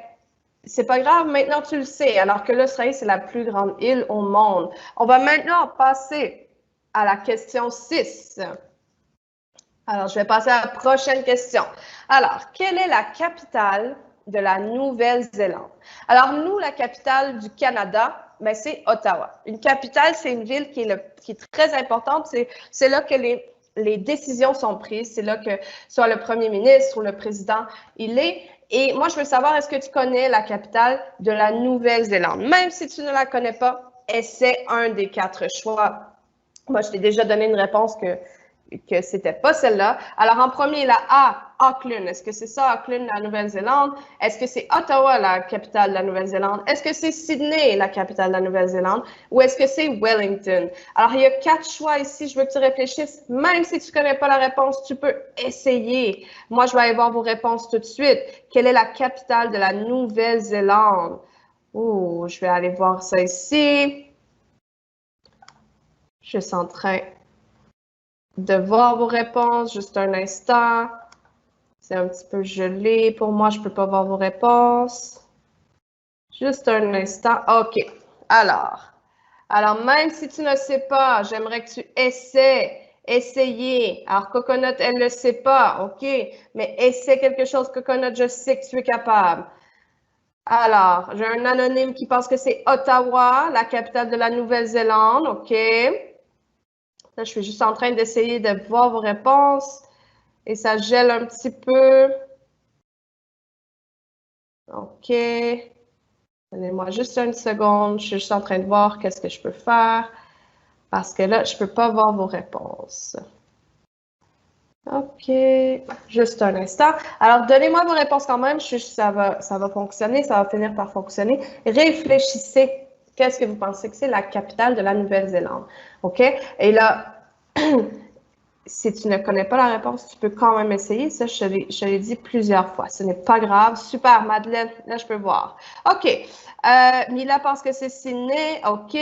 c'est pas grave. Maintenant, tu le sais. Alors que l'Australie, c'est la plus grande île au monde. On va maintenant passer à la question 6. Alors, je vais passer à la prochaine question. Alors, quelle est la capitale de la Nouvelle-Zélande? Alors, nous, la capitale du Canada, ben, c'est Ottawa. Une capitale, c'est une ville qui est très importante. C'est là que les décisions sont prises. C'est là que soit le premier ministre ou le président, il est. Et moi, je veux savoir, est-ce que tu connais la capitale de la Nouvelle-Zélande? Même si tu ne la connais pas, essaie un des 4 choix. Moi, je t'ai déjà donné une réponse que c'était pas celle-là. Alors, en premier, la A, Auckland. Est-ce que c'est ça, Auckland, la Nouvelle-Zélande? Est-ce que c'est Ottawa, la capitale de la Nouvelle-Zélande? Est-ce que c'est Sydney, la capitale de la Nouvelle-Zélande? Ou est-ce que c'est Wellington? Alors, il y a 4 choix ici. Je veux que tu réfléchisses. Même si tu connais pas la réponse, tu peux essayer. Moi, je vais aller voir vos réponses tout de suite. Quelle est la capitale de la Nouvelle-Zélande? Oh, je vais aller voir ça ici. Je suis en train de voir vos réponses. Juste un instant. C'est un petit peu gelé pour moi. Je ne peux pas voir vos réponses. Juste un instant. OK. Alors, même si tu ne sais pas, j'aimerais que tu essayer. Alors, Coconut, elle ne le sait pas. OK. Mais essaie quelque chose, Coconut. Je sais que tu es capable. Alors, j'ai un anonyme qui pense que c'est Ottawa, la capitale de la Nouvelle-Zélande. OK. Là, je suis juste en train d'essayer de voir vos réponses. Et ça gèle un petit peu. OK. Donnez-moi juste une seconde. Je suis juste en train de voir qu'est-ce que je peux faire. Parce que là, je ne peux pas voir vos réponses. OK. Juste un instant. Alors, donnez-moi vos réponses quand même. Ça va fonctionner. Ça va finir par fonctionner. Réfléchissez. Qu'est-ce que vous pensez que c'est la capitale de la Nouvelle-Zélande? OK? Et là, si tu ne connais pas la réponse, tu peux quand même essayer. Ça, je l'ai dit plusieurs fois. Ce n'est pas grave. Super, Madeleine. Là, je peux voir. OK. Mila pense que c'est Sydney. OK.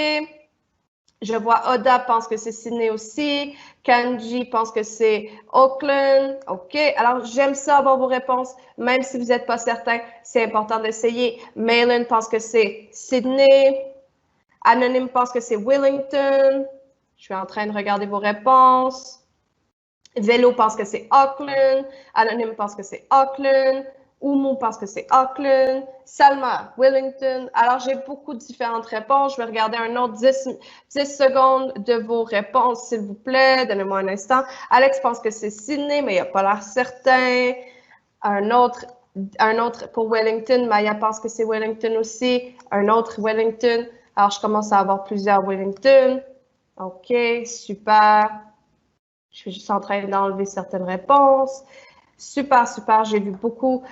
Je vois Oda pense que c'est Sydney aussi. Kanji pense que c'est Auckland. OK. Alors, j'aime ça avoir vos réponses. Même si vous n'êtes pas certain, c'est important d'essayer. Malin pense que c'est Sydney. Anonyme pense que c'est Wellington. Je suis en train de regarder vos réponses. Vélo pense que c'est Auckland. Anonyme pense que c'est Auckland. Oumu pense que c'est Auckland. Salma, Wellington. Alors, j'ai beaucoup de différentes réponses. Je vais regarder un autre 10 secondes de vos réponses, s'il vous plaît. Donnez-moi un instant. Alex pense que c'est Sydney, mais il n'a pas l'air certain. Un autre pour Wellington. Maya pense que c'est Wellington aussi. Un autre Wellington. Alors, je commence à avoir plusieurs Wellington. OK, super. Je suis juste en train d'enlever certaines réponses. Super, super. J'ai beaucoup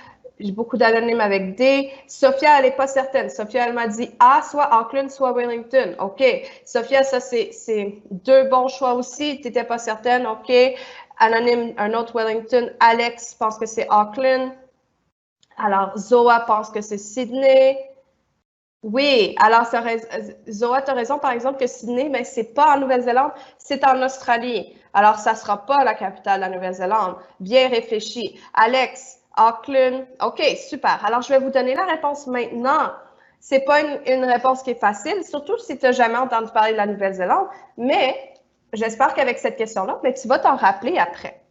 d'anonymes avec D. Sophia, elle n'est pas certaine. Sophia, elle m'a dit A, soit Auckland, soit Wellington. OK. Sophia, ça, c'est deux bons choix aussi. Tu n'étais pas certaine. OK. Anonyme, un autre Wellington. Alex pense que c'est Auckland. Alors, Zoa pense que c'est Sydney. Oui, alors Zoa, tu as raison, par exemple, que Sydney, mais c'est pas en Nouvelle-Zélande, c'est en Australie. Alors, ça sera pas la capitale de la Nouvelle-Zélande. Bien réfléchi. Alex, Auckland. OK, super. Alors, je vais vous donner la réponse maintenant. C'est pas une réponse qui est facile, surtout si tu n'as jamais entendu parler de la Nouvelle-Zélande, mais j'espère qu'avec cette question-là, mais tu vas t'en rappeler après.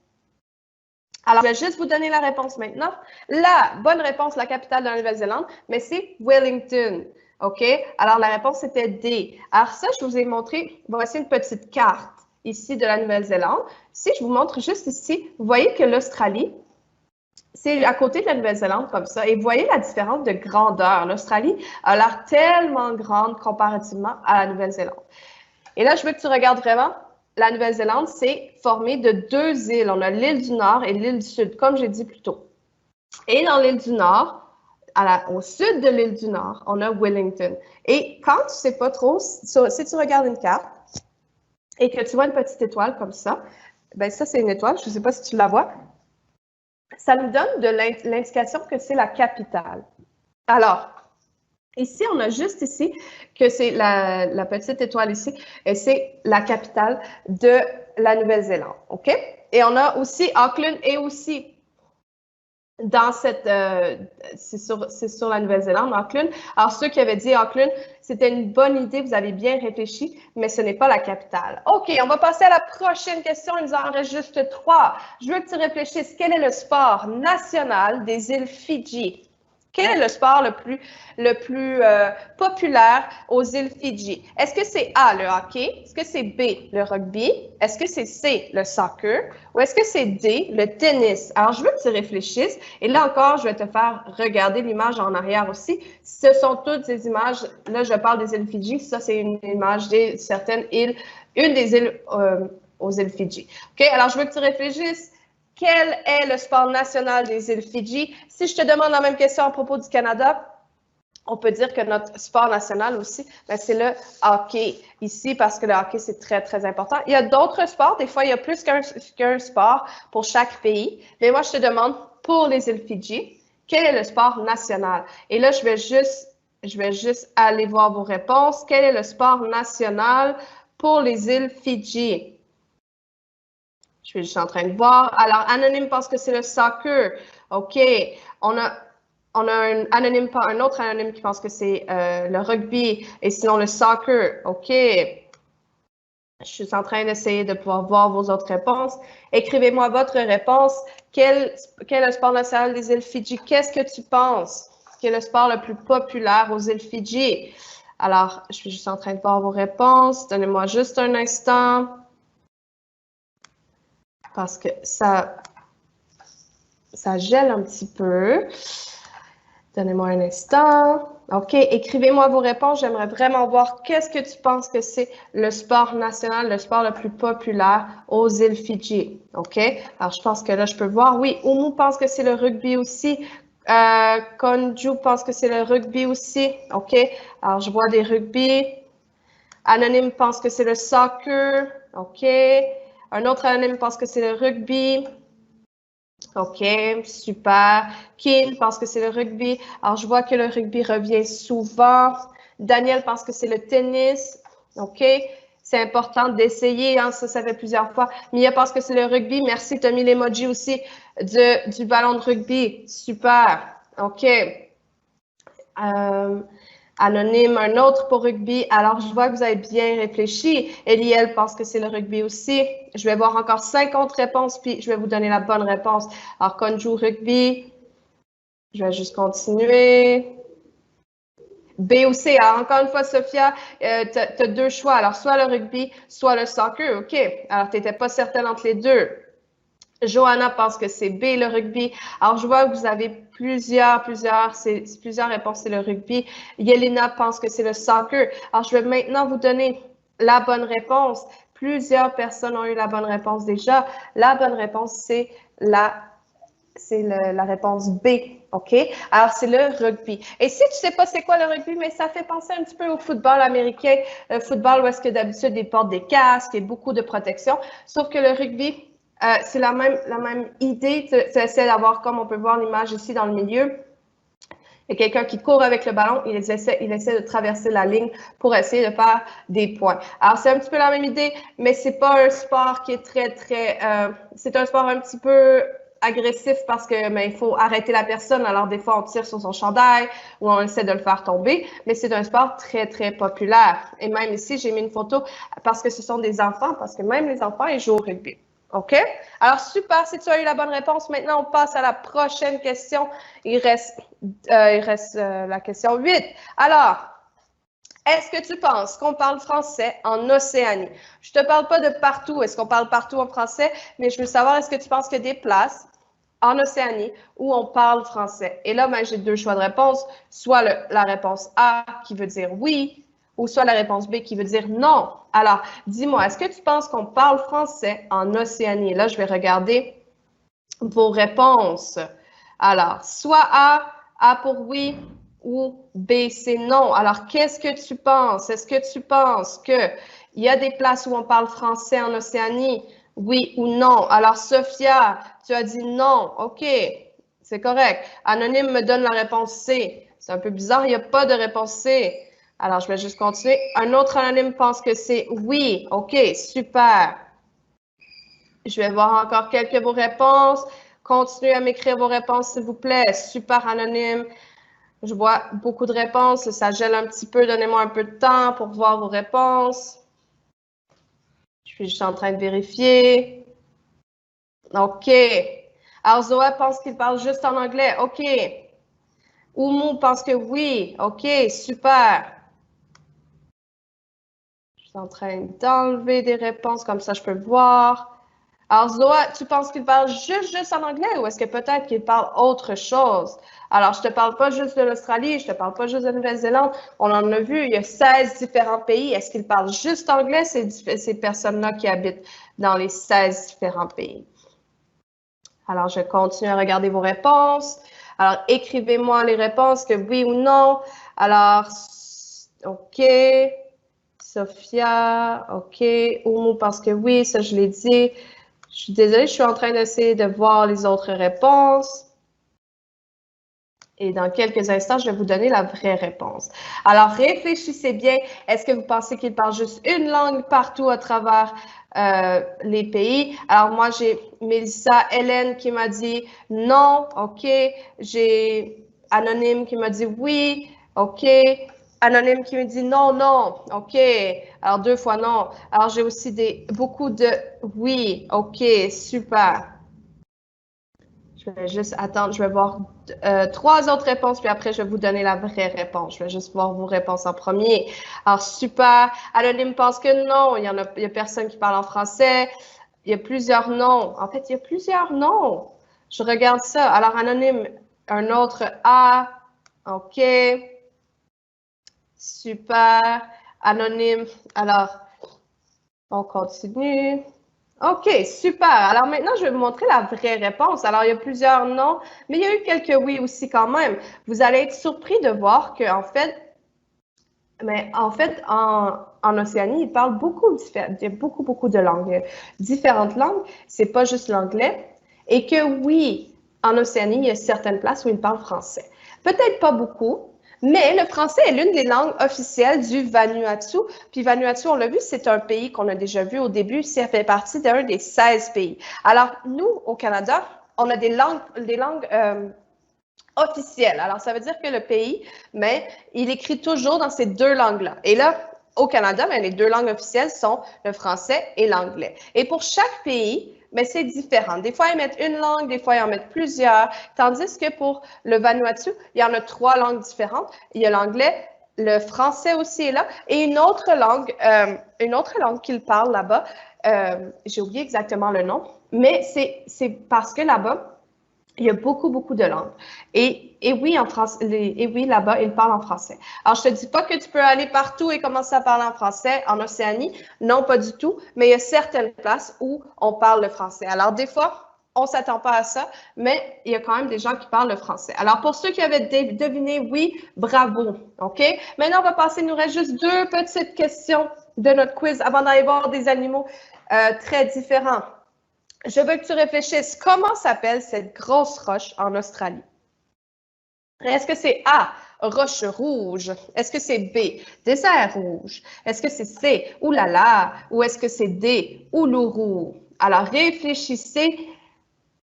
Alors, je vais juste vous donner la réponse maintenant. La bonne réponse, la capitale de la Nouvelle-Zélande, mais c'est Wellington. OK? Alors, la réponse était D. Alors, ça, je vous ai montré, voici une petite carte ici de la Nouvelle-Zélande. Si je vous montre juste ici, vous voyez que l'Australie, c'est à côté de la Nouvelle-Zélande comme ça. Et vous voyez la différence de grandeur. L'Australie a l'air tellement grande comparativement à la Nouvelle-Zélande. Et là, je veux que tu regardes vraiment. La Nouvelle-Zélande, c'est formé de deux îles. On a l'île du Nord et l'île du Sud, comme j'ai dit plus tôt. Et dans l'île du Nord, au sud de l'île du Nord, on a Wellington. Et quand tu ne sais pas trop, si tu regardes une carte et que tu vois une petite étoile comme ça, ben ça, c'est une étoile. Je ne sais pas si tu la vois. Ça nous donne de l'indication que c'est la capitale. Alors, ici, on a juste ici que c'est la petite étoile ici, et c'est la capitale de la Nouvelle-Zélande, OK? Et on a aussi Auckland et aussi dans cette, c'est sur la Nouvelle-Zélande, Auckland. Alors, ceux qui avaient dit Auckland, c'était une bonne idée, vous avez bien réfléchi, mais ce n'est pas la capitale. OK, on va passer à la prochaine question, il nous en reste juste 3. Je veux que tu réfléchisses, quel est le sport national des îles Fidji? Quel est le sport le plus populaire aux îles Fidji? Est-ce que c'est A, le hockey? Est-ce que c'est B, le rugby? Est-ce que c'est C, le soccer? Ou est-ce que c'est D, le tennis? Alors, je veux que tu réfléchisses. Et là encore, je vais te faire regarder l'image en arrière aussi. Ce sont toutes ces images. Là, je parle des îles Fidji. Ça, c'est une image de certaines îles, une des îles aux îles Fidji. OK? Alors, je veux que tu réfléchisses. Quel est le sport national des îles Fidji? Si je te demande la même question à propos du Canada, on peut dire que notre sport national aussi, c'est le hockey ici parce que le hockey, c'est très, très important. Il y a d'autres sports. Des fois, il y a plus qu'un sport pour chaque pays. Mais moi, je te demande, pour les îles Fidji, quel est le sport national? Et là, je vais juste aller voir vos réponses. Quel est le sport national pour les îles Fidji? Je suis juste en train de voir. Alors, Anonyme pense que c'est le soccer. OK. On a un autre anonyme qui pense que c'est le rugby et sinon le soccer. OK. Je suis en train d'essayer de pouvoir voir vos autres réponses. Écrivez-moi votre réponse. Quel est le sport national des îles Fidji? Qu'est-ce que tu penses? Quel est le sport le plus populaire aux îles Fidji? Alors, je suis juste en train de voir vos réponses. Donnez-moi juste un instant. Parce que ça gèle un petit peu. Donnez-moi un instant. OK, écrivez-moi vos réponses. J'aimerais vraiment voir qu'est-ce que tu penses que c'est le sport national, le sport le plus populaire aux îles Fidji. OK? Alors, je pense que là, je peux voir. Oui, Oumu pense que c'est le rugby aussi. Konju pense que c'est le rugby aussi. OK? Alors, je vois des rugby. Anonyme pense que c'est le soccer. OK? Un autre anonyme pense que c'est le rugby. OK, super. Kim pense que c'est le rugby. Alors, je vois que le rugby revient souvent. Daniel pense que c'est le tennis. OK, c'est important d'essayer. Hein, ça fait plusieurs fois. Mia pense que c'est le rugby. Merci, tu as mis l'emoji aussi du ballon de rugby. Super. OK. Anonyme, un autre pour rugby. Alors, je vois que vous avez bien réfléchi. Eliel pense que c'est le rugby aussi. Je vais voir encore 50 réponses, puis je vais vous donner la bonne réponse. Alors, Konju, rugby. Je vais juste continuer. B ou C. Alors, encore une fois, Sophia, tu as deux choix. Alors, soit le rugby, soit le soccer. OK. Alors, tu n'étais pas certaine entre les deux. Johanna pense que c'est B, le rugby. Alors, je vois que vous avez plusieurs réponses, c'est le rugby. Yelena pense que c'est le soccer. Alors, je vais maintenant vous donner la bonne réponse. Plusieurs personnes ont eu la bonne réponse déjà. La bonne réponse, c'est la réponse B, OK? Alors, c'est le rugby. Et si tu sais pas c'est quoi le rugby, mais ça fait penser un petit peu au football américain, le football où est-ce que d'habitude, ils portent des casques et beaucoup de protection, sauf que le rugby, c'est la même idée. Tu essaies d'avoir, comme on peut voir l'image ici dans le milieu, il y a quelqu'un qui court avec le ballon, il essaie de traverser la ligne pour essayer de faire des points. Alors, c'est un petit peu la même idée, mais c'est pas un sport qui est c'est un sport un petit peu agressif parce que il faut arrêter la personne. Alors, des fois, on tire sur son chandail ou on essaie de le faire tomber, mais c'est un sport très, très populaire. Et même ici, j'ai mis une photo parce que ce sont des enfants, parce que même les enfants, ils jouent au rugby. OK? Alors, super, si tu as eu la bonne réponse, maintenant, on passe à la prochaine question. Il reste la question 8. Alors, est-ce que tu penses qu'on parle français en Océanie? Je ne te parle pas de partout. Est-ce qu'on parle partout en français? Mais je veux savoir, est-ce que tu penses qu'il y a des places en Océanie où on parle français? Et là, j'ai deux choix de réponse. Soit la réponse A qui veut dire oui, ou soit la réponse B qui veut dire non. Alors, dis-moi, est-ce que tu penses qu'on parle français en Océanie? Là, je vais regarder vos réponses. Alors, soit A pour oui, ou B, c'est non. Alors, qu'est-ce que tu penses? Est-ce que tu penses qu'il y a des places où on parle français en Océanie? Oui ou non? Alors, Sophia, tu as dit non. OK, c'est correct. Anonyme me donne la réponse C. C'est un peu bizarre, il n'y a pas de réponse C. Alors, je vais juste continuer. Un autre anonyme pense que c'est oui. OK, super. Je vais voir encore quelques de vos réponses. Continuez à m'écrire vos réponses, s'il vous plaît. Super anonyme. Je vois beaucoup de réponses. Ça gèle un petit peu. Donnez-moi un peu de temps pour voir vos réponses. Je suis juste en train de vérifier. OK. Alors, Zoé pense qu'il parle juste en anglais. OK. Oumou pense que oui. OK, super. Je suis en train d'enlever des réponses, comme ça je peux voir. Alors, Zoé, tu penses qu'il parle juste en anglais ou est-ce que peut-être qu'il parle autre chose? Alors, je ne te parle pas juste de l'Australie, je ne te parle pas juste de Nouvelle-Zélande. On en a vu, il y a 16 différents pays. Est-ce qu'ils parlent juste anglais, ces personnes-là qui habitent dans les 16 différents pays? Alors, je continue à regarder vos réponses. Alors, écrivez-moi les réponses, que oui ou non. Alors, OK. Sophia, OK. Oumu parce que oui, ça je l'ai dit. Je suis désolée, je suis en train d'essayer de voir les autres réponses. Et dans quelques instants, je vais vous donner la vraie réponse. Alors, réfléchissez bien. Est-ce que vous pensez qu'il parle juste une langue partout à travers les pays? Alors, moi, j'ai Mélissa, Hélène qui m'a dit non, OK. J'ai Anonyme qui m'a dit oui, OK. Anonyme qui me dit non, non, OK. Alors, 2 fois non. Alors, j'ai aussi beaucoup de oui, OK, super. Je vais juste attendre, je vais voir 3 autres réponses, puis après, je vais vous donner la vraie réponse. Je vais juste voir vos réponses en premier. Alors, super. Anonyme pense que non, il y a personne qui parle en français. Il y a plusieurs noms. En fait, il y a plusieurs noms. Je regarde ça. Alors, Anonyme, un autre A. OK. Super. Anonyme. Alors, on continue. OK, super. Alors maintenant, je vais vous montrer la vraie réponse. Alors, il y a plusieurs noms, mais il y a eu quelques oui aussi quand même. Vous allez être surpris de voir qu'en fait, en Océanie, ils parlent il y a beaucoup de langues, différentes langues. C'est pas juste l'anglais. Et que oui, en Océanie, il y a certaines places où ils parlent français. Peut-être pas beaucoup, mais le français est l'une des langues officielles du Vanuatu. Puis Vanuatu, on l'a vu, c'est un pays qu'on a déjà vu au début. Ça fait partie d'un des 16 pays. Alors, nous, au Canada, on a des langues officielles. Alors, ça veut dire que le pays, mais il écrit toujours dans ces 2 langues-là. Et là, au Canada, les 2 langues officielles sont le français et l'anglais. Et pour chaque pays, mais c'est différent. Des fois, ils mettent une langue, des fois, ils en mettent plusieurs. Tandis que pour le Vanuatu, il y en a 3 langues différentes. Il y a l'anglais, le français aussi est là, et une autre langue qu'ils parlent là-bas. J'ai oublié exactement le nom, mais c'est parce que là-bas, Il y a beaucoup, beaucoup de langues. Et oui, en France, et oui, là-bas, ils parlent en français. Alors, je te dis pas que tu peux aller partout et commencer à parler en français en Océanie. Non, pas du tout. Mais il y a certaines places où on parle le français. Alors, des fois, on s'attend pas à ça, mais il y a quand même des gens qui parlent le français. Alors, pour ceux qui avaient deviné, oui, bravo. OK? Maintenant, on va passer, il nous reste juste 2 petites questions de notre quiz avant d'aller voir des animaux très différents. Je veux que tu réfléchisses. Comment s'appelle cette grosse roche en Australie? Est-ce que c'est A, roche rouge? Est-ce que c'est B, désert rouge? Est-ce que c'est C, oulala? Ou est-ce que c'est D, Uluru? Alors, réfléchissez.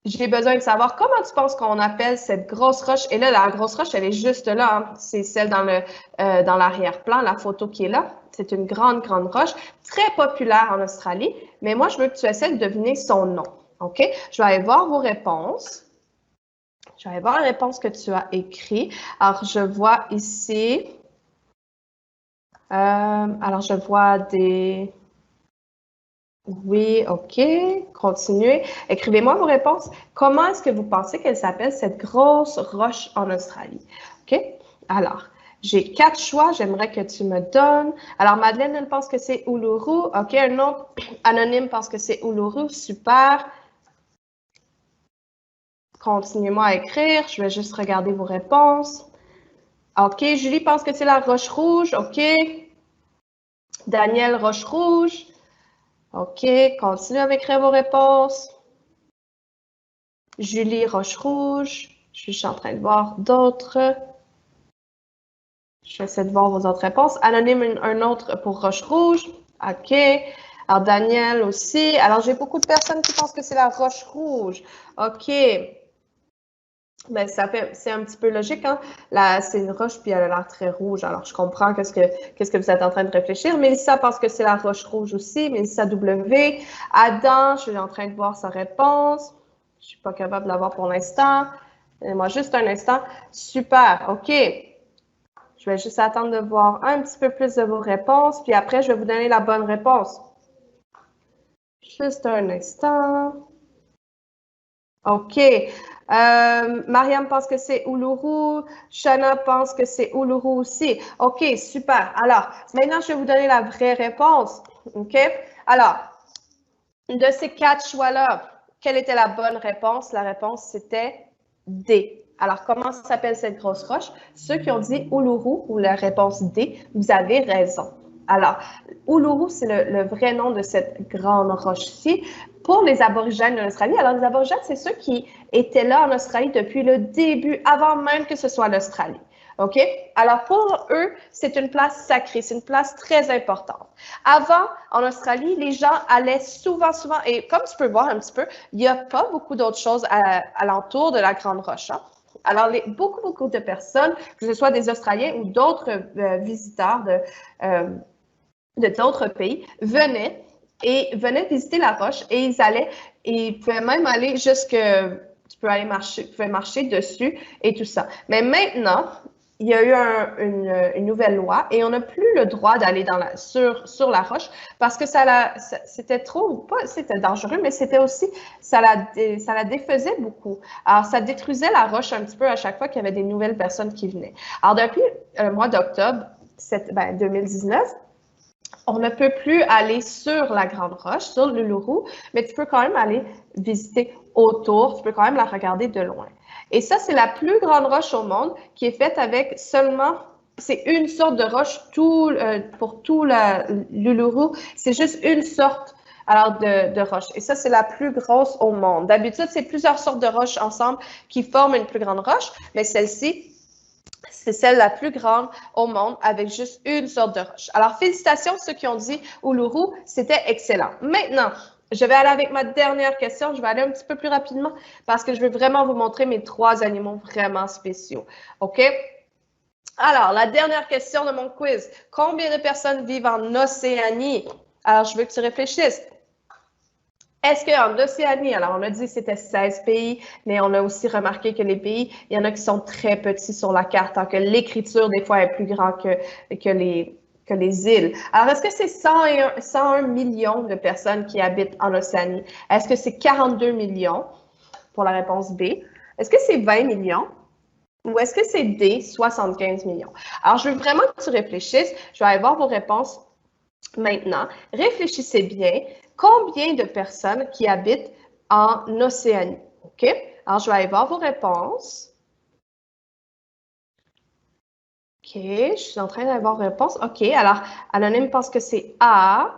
J'ai besoin de savoir comment tu penses qu'on appelle cette grosse roche. Et là, la grosse roche, elle est juste là. Hein. C'est celle dans l'arrière-plan, la photo qui est là. C'est une grande, grande roche, très populaire en Australie. Mais moi, je veux que tu essaies de deviner son nom. OK? Je vais aller voir vos réponses. Je vais aller voir les réponses que tu as écrites. Alors, je vois ici. Alors, je vois des... Oui, OK. Continuez. Écrivez-moi vos réponses. Comment est-ce que vous pensez qu'elle s'appelle, cette grosse roche en Australie? OK? Alors, j'ai 4 choix. J'aimerais que tu me donnes. Alors, Madeleine, elle pense que c'est Uluru. OK, un autre anonyme pense que c'est Uluru. Super. Continuez-moi à écrire. Je vais juste regarder vos réponses. OK, Julie pense que c'est la roche rouge. OK. Daniel, roche rouge. OK, continuez à écrire vos réponses. Julie, roche rouge. Je suis en train de voir d'autres. Je vais essayer de voir vos autres réponses. Anonyme, un autre pour roche rouge. OK. Alors, Daniel aussi. Alors, j'ai beaucoup de personnes qui pensent que c'est la roche rouge. OK. Ben, c'est un petit peu logique, hein? Là, c'est une roche, puis elle a l'air très rouge. Alors, je comprends qu'est-ce que vous êtes en train de réfléchir. Mélissa pense que c'est la roche rouge aussi. Mélissa W. Adam, je suis en train de voir sa réponse. Je suis pas capable de l'avoir pour l'instant. Donnez-moi juste un instant. Super, OK. Je vais juste attendre de voir un petit peu plus de vos réponses, puis après, je vais vous donner la bonne réponse. Juste un instant. OK. Mariam pense que c'est Uluru. Shana pense que c'est Uluru aussi. OK, super. Alors, maintenant, je vais vous donner la vraie réponse. OK? Alors, de ces 4 choix-là, quelle était la bonne réponse? La réponse, c'était D. Alors, comment s'appelle cette grosse roche? Ceux qui ont dit Uluru ou la réponse D, vous avez raison. Alors, Uluru, c'est le vrai nom de cette grande roche-ci pour les aborigènes de l'Australie. Alors, les aborigènes, c'est ceux qui étaient là en Australie depuis le début, avant même que ce soit l'Australie. OK? Alors, pour eux, c'est une place sacrée, c'est une place très importante. Avant, en Australie, les gens allaient souvent, et comme tu peux voir un petit peu, il n'y a pas beaucoup d'autres choses alentour de la Grande Roche. Hein? Alors, beaucoup de personnes, que ce soit des Australiens ou d'autres visiteurs de d'autres pays, venaient visiter la roche et ils pouvaient même aller tu pouvais marcher dessus et tout ça. Mais maintenant, il y a eu une nouvelle loi et on n'a plus le droit d'aller sur la roche parce que c'était c'était dangereux, mais c'était aussi, ça la défaisait beaucoup. Alors, ça détruisait la roche un petit peu à chaque fois qu'il y avait des nouvelles personnes qui venaient. Alors, depuis le mois d'octobre 2019, on ne peut plus aller sur la Grande Roche, sur l'Uluru, mais tu peux quand même aller visiter autour, tu peux quand même la regarder de loin. Et ça, c'est la plus grande roche au monde qui est faite avec c'est une sorte de roche pour tout l'Uluru, c'est juste une sorte de roche. Et ça, c'est la plus grosse au monde. D'habitude, c'est plusieurs sortes de roches ensemble qui forment une plus grande roche, mais celle-ci, c'est celle la plus grande au monde avec juste une sorte de roche. Alors, félicitations ceux qui ont dit Uluru, c'était excellent. Maintenant, je vais aller avec ma dernière question. Je vais aller un petit peu plus rapidement parce que je veux vraiment vous montrer mes 3 animaux vraiment spéciaux. OK? Alors, la dernière question de mon quiz. Combien de personnes vivent en Océanie? Alors, je veux que tu réfléchisses. Est-ce qu'en Océanie, alors on a dit que c'était 16 pays, mais on a aussi remarqué que les pays, il y en a qui sont très petits sur la carte, tant que l'écriture, des fois, est plus grande que les îles. Alors, est-ce que c'est 101 millions de personnes qui habitent en Océanie? Est-ce que c'est 42 millions pour la réponse B? Est-ce que c'est 20 millions? Ou est-ce que c'est D, 75 millions? Alors, je veux vraiment que tu réfléchisses. Je vais aller voir vos réponses maintenant. Réfléchissez bien. Combien de personnes qui habitent en Océanie? OK? Alors, je vais aller voir vos réponses. OK, je suis en train d'avoir réponse. OK, alors, Anonyme pense que c'est A,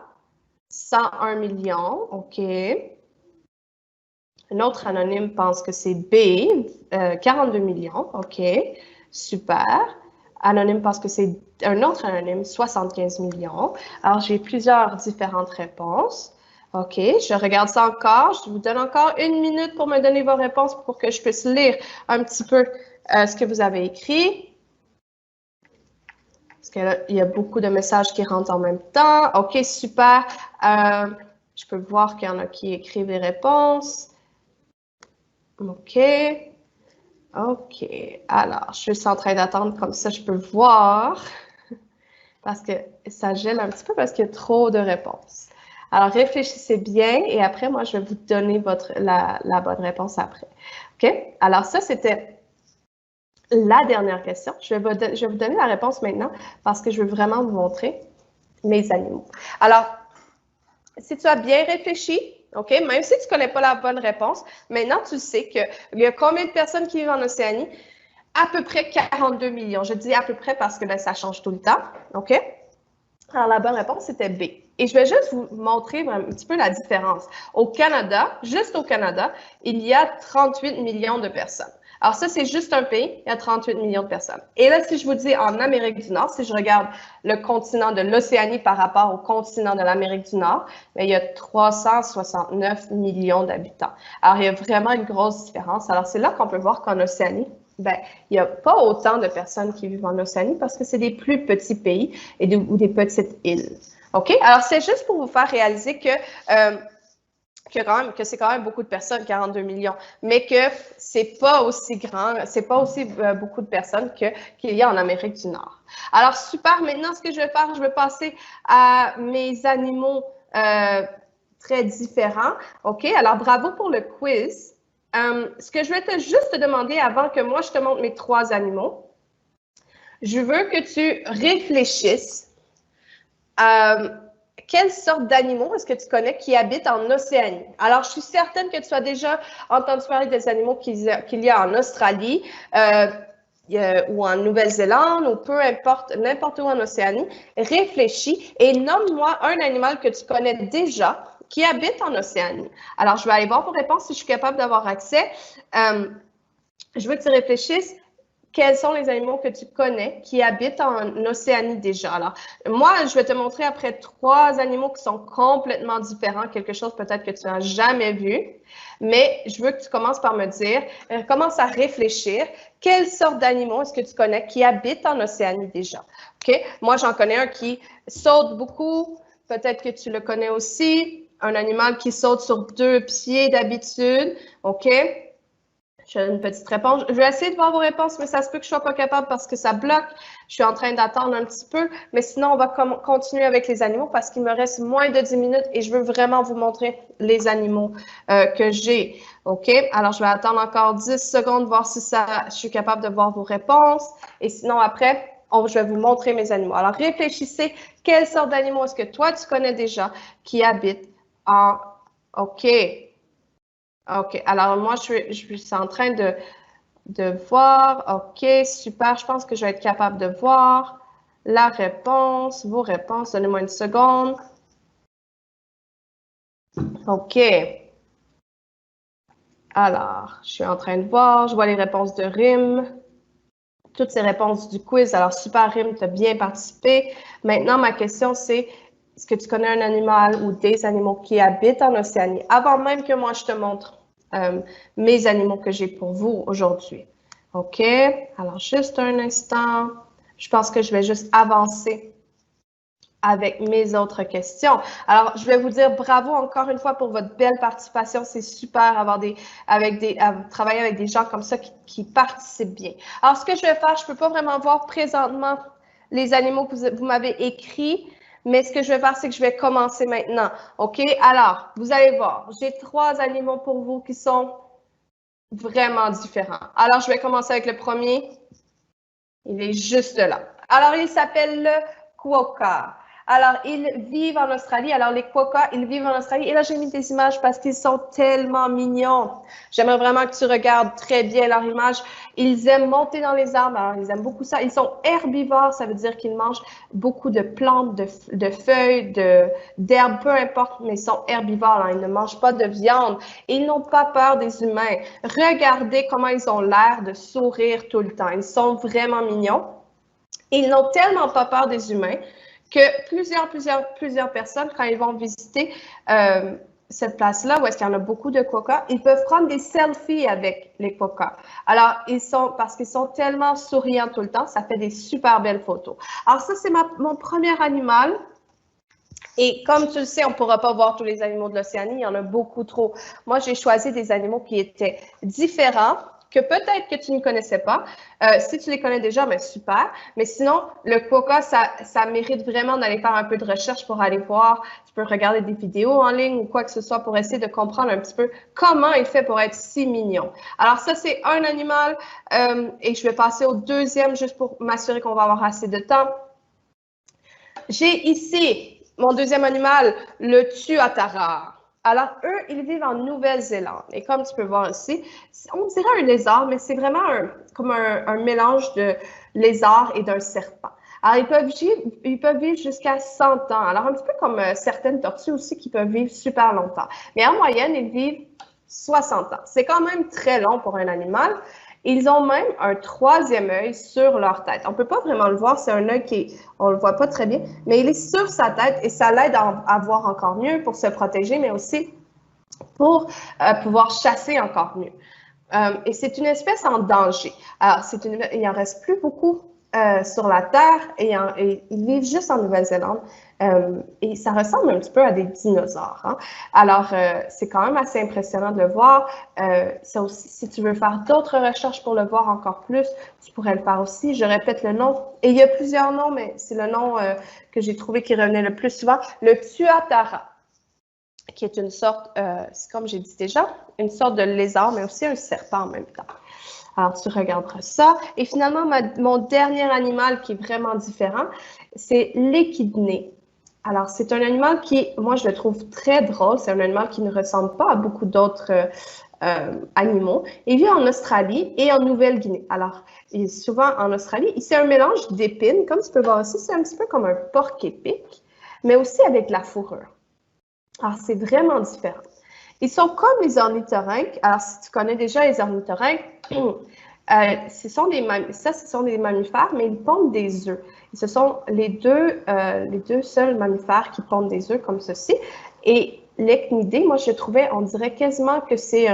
101 millions. OK. Un autre anonyme pense que c'est B, 42 millions. OK, super. Anonyme pense que c'est un autre anonyme, 75 millions. Alors, j'ai plusieurs différentes réponses. OK, je regarde ça encore. Je vous donne encore 1 minute pour me donner vos réponses pour que je puisse lire un petit peu ce que vous avez écrit. Parce qu'il y a beaucoup de messages qui rentrent en même temps. OK, super. Je peux voir qu'il y en a qui écrivent les réponses. OK. OK. Alors, je suis en train d'attendre comme ça, je peux voir. Parce que ça gèle un petit peu parce qu'il y a trop de réponses. Alors, réfléchissez bien et après, moi, je vais vous donner la bonne réponse après. OK? Alors, ça, c'était la dernière question. Je vais vous donner la réponse maintenant parce que je veux vraiment vous montrer mes animaux. Alors, si tu as bien réfléchi, OK, même si tu ne connais pas la bonne réponse, maintenant tu sais qu'il y a combien de personnes qui vivent en Océanie? À peu près 42 millions. Je dis à peu près parce que ben, ça change tout le temps. OK? Alors, la bonne réponse, c'était B. Et je vais juste vous montrer un petit peu la différence. Au Canada, juste au Canada, il y a 38 millions de personnes. Alors ça, c'est juste un pays, il y a 38 millions de personnes. Et là, si je vous dis en Amérique du Nord, si je regarde le continent de l'Océanie par rapport au continent de l'Amérique du Nord, bien, il y a 369 millions d'habitants. Alors, il y a vraiment une grosse différence. Alors, c'est là qu'on peut voir qu'en Océanie, ben, il n'y a pas autant de personnes qui vivent en Océanie parce que c'est des plus petits pays ou des petites îles. OK? Alors, c'est juste pour vous faire réaliser que c'est quand même beaucoup de personnes, 42 millions, mais que c'est pas aussi grand, c'est pas aussi beaucoup de personnes qu'il y a en Amérique du Nord. Alors, super. Maintenant, ce que je vais faire, je vais passer à mes animaux très différents. OK? Alors, bravo pour le quiz. Ce que je vais juste te demander avant que moi, je te montre mes 3 animaux, je veux que tu réfléchisses à quelle sorte d'animaux est-ce que tu connais qui habitent en Océanie? Alors, je suis certaine que tu as déjà entendu parler des animaux qu'il y a en Australie ou en Nouvelle-Zélande ou peu importe, n'importe où en Océanie. Réfléchis et nomme-moi un animal que tu connais déjà qui habite en Océanie. Alors, je vais aller voir vos réponses si je suis capable d'avoir accès. Je veux que tu réfléchisses. Quels sont les animaux que tu connais qui habitent en Océanie déjà? Alors, moi, je vais te montrer après 3 animaux qui sont complètement différents, quelque chose peut-être que tu n'as jamais vu, mais je veux que tu commences par me dire, commence à réfléchir, quelle sorte d'animaux est-ce que tu connais qui habitent en Océanie déjà? OK? Moi, j'en connais un qui saute beaucoup, peut-être que tu le connais aussi, un animal qui saute sur 2 pieds d'habitude, OK? J'ai une petite réponse. Je vais essayer de voir vos réponses, mais ça se peut que je ne sois pas capable parce que ça bloque. Je suis en train d'attendre un petit peu, mais sinon, on va continuer avec les animaux parce qu'il me reste moins de 10 minutes et je veux vraiment vous montrer les animaux que j'ai. OK? Alors, je vais attendre encore 10 secondes, voir si je suis capable de voir vos réponses. Et sinon, après, je vais vous montrer mes animaux. Alors, réfléchissez, quelle sorte d'animaux est-ce que toi, tu connais déjà qui habitent en... OK. OK. Alors, moi, je suis en train de voir. OK, super. Je pense que je vais être capable de voir la réponse, vos réponses. Donnez-moi une seconde. OK. Alors, je suis en train de voir. Je vois les réponses de Rim. Toutes ces réponses du quiz. Alors, super, Rim, tu as bien participé. Maintenant, ma question, c'est est-ce que tu connais un animal ou des animaux qui habitent en Océanie? Avant même que moi, je te montre mes animaux que j'ai pour vous aujourd'hui. OK? Alors, juste un instant. Je pense que je vais juste avancer avec mes autres questions. Alors, je vais vous dire bravo encore une fois pour votre belle participation. C'est super travailler avec des gens comme ça qui participent bien. Alors, ce que je vais faire, je ne peux pas vraiment voir présentement les animaux que vous m'avez écrits, mais ce que je vais faire, c'est que je vais commencer maintenant. OK? Alors, vous allez voir, j'ai 3 animaux pour vous qui sont vraiment différents. Alors, je vais commencer avec le premier. Il est juste là. Alors, il s'appelle le quokka. Alors, ils vivent en Australie. Alors, les quokkas, ils vivent en Australie. Et là, j'ai mis des images parce qu'ils sont tellement mignons. J'aimerais vraiment que tu regardes très bien leur image. Ils aiment monter dans les arbres. Alors, ils aiment beaucoup ça. Ils sont herbivores. Ça veut dire qu'ils mangent beaucoup de plantes, de feuilles, d'herbes, peu importe, mais ils sont herbivores. Alors, ils ne mangent pas de viande. Et ils n'ont pas peur des humains. Regardez comment ils ont l'air de sourire tout le temps. Ils sont vraiment mignons. Et ils n'ont tellement pas peur des humains que plusieurs personnes, quand ils vont visiter cette place-là, où est-ce qu'il y en a beaucoup de quokkas, ils peuvent prendre des selfies avec les quokkas. Alors, parce qu'ils sont tellement souriants tout le temps, ça fait des super belles photos. Alors ça, c'est mon premier animal. Et comme tu le sais, on ne pourra pas voir tous les animaux de l'Océanie, il y en a beaucoup trop. Moi, j'ai choisi des animaux qui étaient différents, que peut-être que tu ne connaissais pas. Si tu les connais déjà, ben super. Mais sinon, le quokka, ça mérite vraiment d'aller faire un peu de recherche pour aller voir. Tu peux regarder des vidéos en ligne ou quoi que ce soit pour essayer de comprendre un petit peu comment il fait pour être si mignon. Alors ça, c'est un animal et je vais passer au deuxième juste pour m'assurer qu'on va avoir assez de temps. J'ai ici mon deuxième animal, le tuatara. Alors, eux, ils vivent en Nouvelle-Zélande. Et comme tu peux voir ici, on dirait un lézard, mais c'est vraiment comme un mélange de lézard et d'un serpent. Alors, ils peuvent vivre jusqu'à 100 ans. Alors, un petit peu comme certaines tortues aussi qui peuvent vivre super longtemps. Mais en moyenne, ils vivent 60 ans. C'est quand même très long pour un animal. Ils ont même un troisième œil sur leur tête. On ne peut pas vraiment le voir, c'est un œil on ne le voit pas très bien, mais il est sur sa tête et ça l'aide à voir encore mieux pour se protéger, mais aussi pour pouvoir chasser encore mieux. Et c'est une espèce en danger. Alors, il n'en reste plus beaucoup sur la Terre et ils vivent juste en Nouvelle-Zélande. Et ça ressemble un petit peu à des dinosaures. Hein? Alors, c'est quand même assez impressionnant de le voir. Ça aussi, si tu veux faire d'autres recherches pour le voir encore plus, tu pourrais le faire aussi. Je répète le nom. Et il y a plusieurs noms, mais c'est le nom que j'ai trouvé qui revenait le plus souvent. Le tuatara, qui est une sorte, comme j'ai dit déjà, une sorte de lézard, mais aussi un serpent en même temps. Alors, tu regarderas ça. Et finalement, mon dernier animal qui est vraiment différent, c'est l'échidné. Alors, c'est un animal qui, moi, je le trouve très drôle. C'est un animal qui ne ressemble pas à beaucoup d'autres animaux. Il vit en Australie et en Nouvelle-Guinée. Alors, il est souvent en Australie. C'est un mélange d'épines. Comme tu peux voir ici, c'est un petit peu comme un porc-épic, mais aussi avec la fourrure. Alors, c'est vraiment différent. Ils sont comme les ornithorynques. Alors, si tu connais déjà les ornithorynques, ce sont des mammifères, mais ils pondent des œufs. Et ce sont les deux seuls mammifères qui pondent des œufs comme ceci. Et l'échnidé, moi, je trouvais, on dirait quasiment que c'est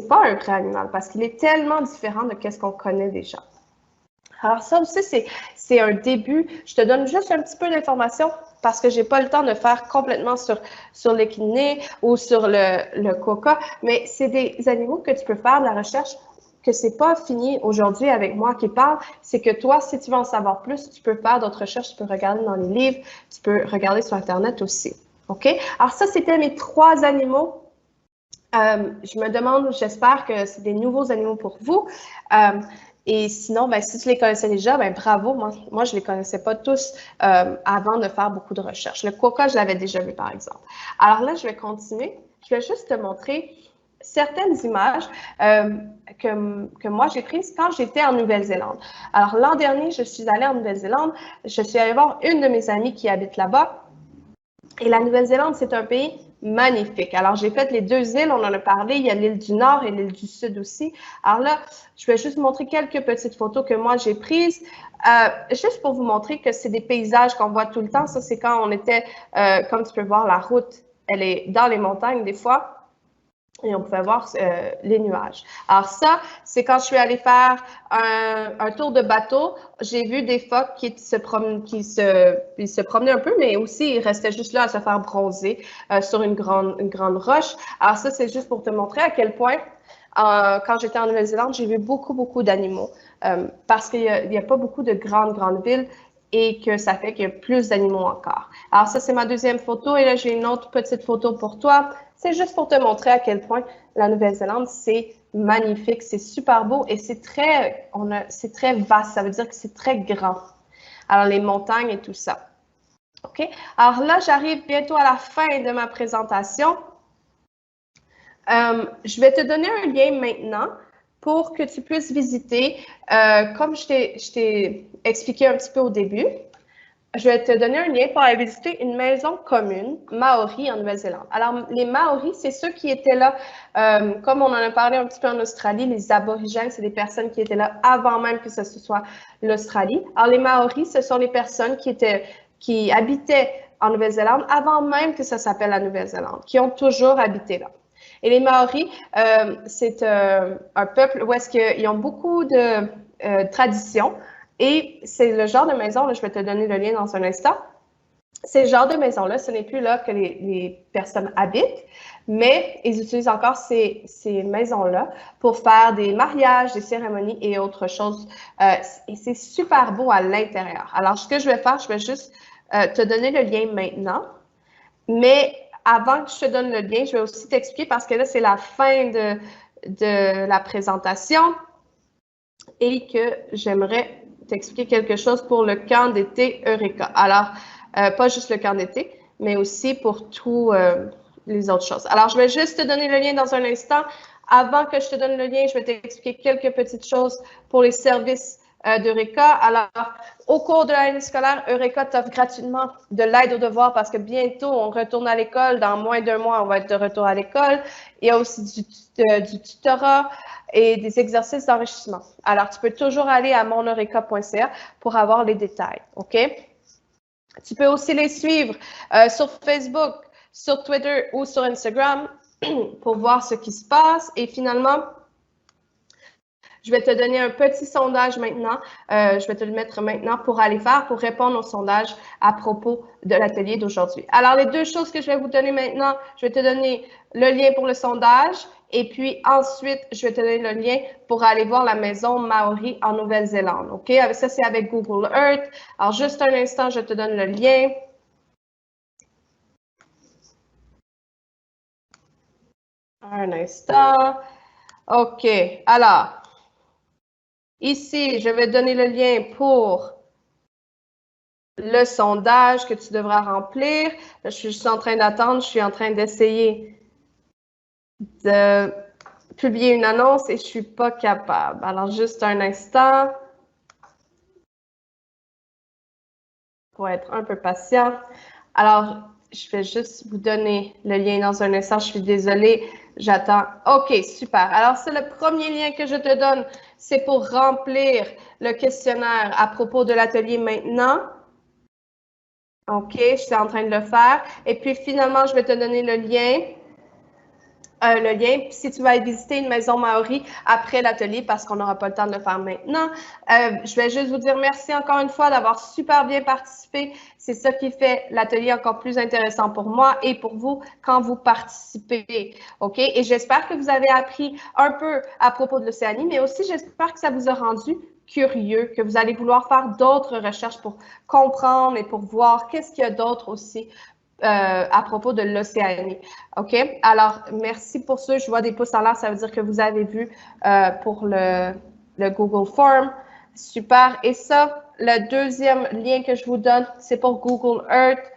pas un vrai animal parce qu'il est tellement différent de ce qu'on connaît déjà. Alors ça aussi, c'est un début. Je te donne juste un petit peu d'informations parce que j'ai pas le temps de faire complètement sur l'échidné ou sur le quokka, mais c'est des animaux que tu peux faire de la recherche, que c'est pas fini aujourd'hui avec moi qui parle, c'est que toi, si tu veux en savoir plus, tu peux faire d'autres recherches, tu peux regarder dans les livres, tu peux regarder sur Internet aussi. OK? Alors ça, c'était mes 3 animaux. Je me demande, j'espère que c'est des nouveaux animaux pour vous. Et sinon, ben, si tu les connaissais déjà, ben, bravo. Moi, je ne les connaissais pas tous avant de faire beaucoup de recherches. Le quokka, je l'avais déjà vu, par exemple. Alors là, je vais continuer. Je vais juste te montrer certaines images que moi, j'ai prises quand j'étais en Nouvelle-Zélande. Alors, l'an dernier, je suis allée en Nouvelle-Zélande. Je suis allée voir une de mes amies qui habite là-bas. Et la Nouvelle-Zélande, c'est un pays magnifique. Alors, j'ai fait les 2 îles, on en a parlé. Il y a l'île du Nord et l'île du Sud aussi. Alors là, je vais juste vous montrer quelques petites photos que moi, j'ai prises. Juste pour vous montrer que c'est des paysages qu'on voit tout le temps. Ça, c'est quand on était, comme tu peux voir, la route, elle est dans les montagnes des fois. Et on pouvait voir les nuages. Alors ça, c'est quand je suis allée faire un tour de bateau, j'ai vu des phoques qui se promenaient un peu, mais aussi ils restaient juste là à se faire bronzer sur une grande roche. Alors ça, c'est juste pour te montrer à quel point, quand j'étais en Nouvelle-Zélande, j'ai vu beaucoup d'animaux parce qu'il n'y a pas beaucoup de grandes villes et que ça fait qu'il y a plus d'animaux encore. Alors ça, c'est ma deuxième photo et là, j'ai une autre petite photo pour toi. C'est juste pour te montrer à quel point la Nouvelle-Zélande, c'est magnifique, c'est super beau et c'est très vaste, ça veut dire que c'est très grand. Alors, les montagnes et tout ça. OK? Alors là, j'arrive bientôt à la fin de ma présentation. Je vais te donner un lien maintenant pour que tu puisses visiter, comme je t'ai expliqué un petit peu au début, je vais te donner un lien pour aller visiter une maison commune Maori en Nouvelle-Zélande. Alors, les Maoris, c'est ceux qui étaient là, comme on en a parlé un petit peu en Australie, les aborigènes, c'est des personnes qui étaient là avant même que ce soit l'Australie. Alors, les Maoris, ce sont les personnes qui habitaient en Nouvelle-Zélande avant même que ça s'appelle la Nouvelle-Zélande, qui ont toujours habité là. Et les Maoris, c'est un peuple où est-ce qu'ils ont beaucoup de traditions. Et c'est le genre de maison, là, je vais te donner le lien dans un instant. C'est le genre de maison-là, ce n'est plus là que les personnes habitent, mais ils utilisent encore ces maisons-là pour faire des mariages, des cérémonies et autres choses. Et c'est super beau à l'intérieur. Alors, ce que je vais faire, je vais juste te donner le lien maintenant. Mais avant que je te donne le lien, je vais aussi t'expliquer parce que là, c'est la fin de la présentation et que j'aimerais t'expliquer quelque chose pour le camp d'été Eureka. Alors, pas juste le camp d'été, mais aussi pour tous les autres choses. Alors, je vais juste te donner le lien dans un instant. Avant que je te donne le lien, je vais t'expliquer quelques petites choses pour les services d'Eureka. Alors, au cours de l'année scolaire, Eureka t'offre gratuitement de l'aide aux devoirs parce que bientôt, on retourne à l'école. Dans moins d'un mois, on va être de retour à l'école. Il y a aussi du tutorat et des exercices d'enrichissement. Alors, tu peux toujours aller à moneureka.ca pour avoir les détails, OK? Tu peux aussi les suivre sur Facebook, sur Twitter ou sur Instagram pour voir ce qui se passe. Et finalement, je vais te donner un petit sondage maintenant. Je vais te le mettre maintenant pour aller faire, pour répondre au sondage à propos de l'atelier d'aujourd'hui. Alors, les deux choses que je vais vous donner maintenant, je vais te donner le lien pour le sondage et puis ensuite, je vais te donner le lien pour aller voir la maison Maori en Nouvelle-Zélande. OK? Ça, c'est avec Google Earth. Alors, juste un instant, je te donne le lien. Un instant. OK. Alors, ici, je vais donner le lien pour le sondage que tu devras remplir. Là, je suis juste en train d'attendre, je suis en train d'essayer de publier une annonce et je ne suis pas capable. Alors, juste un instant pour être un peu patient. Alors, je vais juste vous donner le lien dans un instant. Je suis désolée, j'attends. OK, super. Alors, c'est le premier lien que je te donne. C'est pour remplir le questionnaire à propos de l'atelier maintenant. OK, je suis en train de le faire. Et puis, finalement, je vais te donner le lien. Si tu vas visiter une maison Maori après l'atelier, parce qu'on n'aura pas le temps de le faire maintenant. Je vais juste vous dire merci encore une fois d'avoir super bien participé. C'est ça qui fait l'atelier encore plus intéressant pour moi et pour vous quand vous participez. OK? Et j'espère que vous avez appris un peu à propos de l'Océanie, mais aussi j'espère que ça vous a rendu curieux, que vous allez vouloir faire d'autres recherches pour comprendre et pour voir qu'est-ce qu'il y a d'autre aussi à propos de l'Océanie. OK? Alors, merci pour ça. Je vois des pouces en l'air, ça veut dire que vous avez vu pour le Google Form. Super. Et ça, le deuxième lien que je vous donne, c'est pour Google Earth.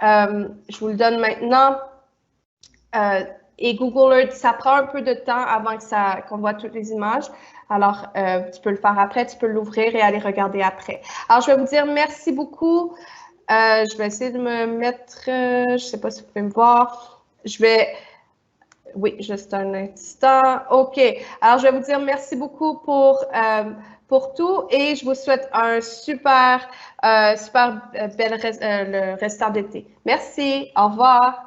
Je vous le donne maintenant. Et Google Earth, ça prend un peu de temps avant qu'on voit toutes les images. Alors, tu peux le faire après, tu peux l'ouvrir et aller regarder après. Alors, je vais vous dire merci beaucoup. Je vais essayer de me mettre, je ne sais pas si vous pouvez me voir. Oui, juste un instant. OK. Alors, je vais vous dire merci beaucoup pour tout et je vous souhaite un super bel le restant d'été. Merci. Au revoir.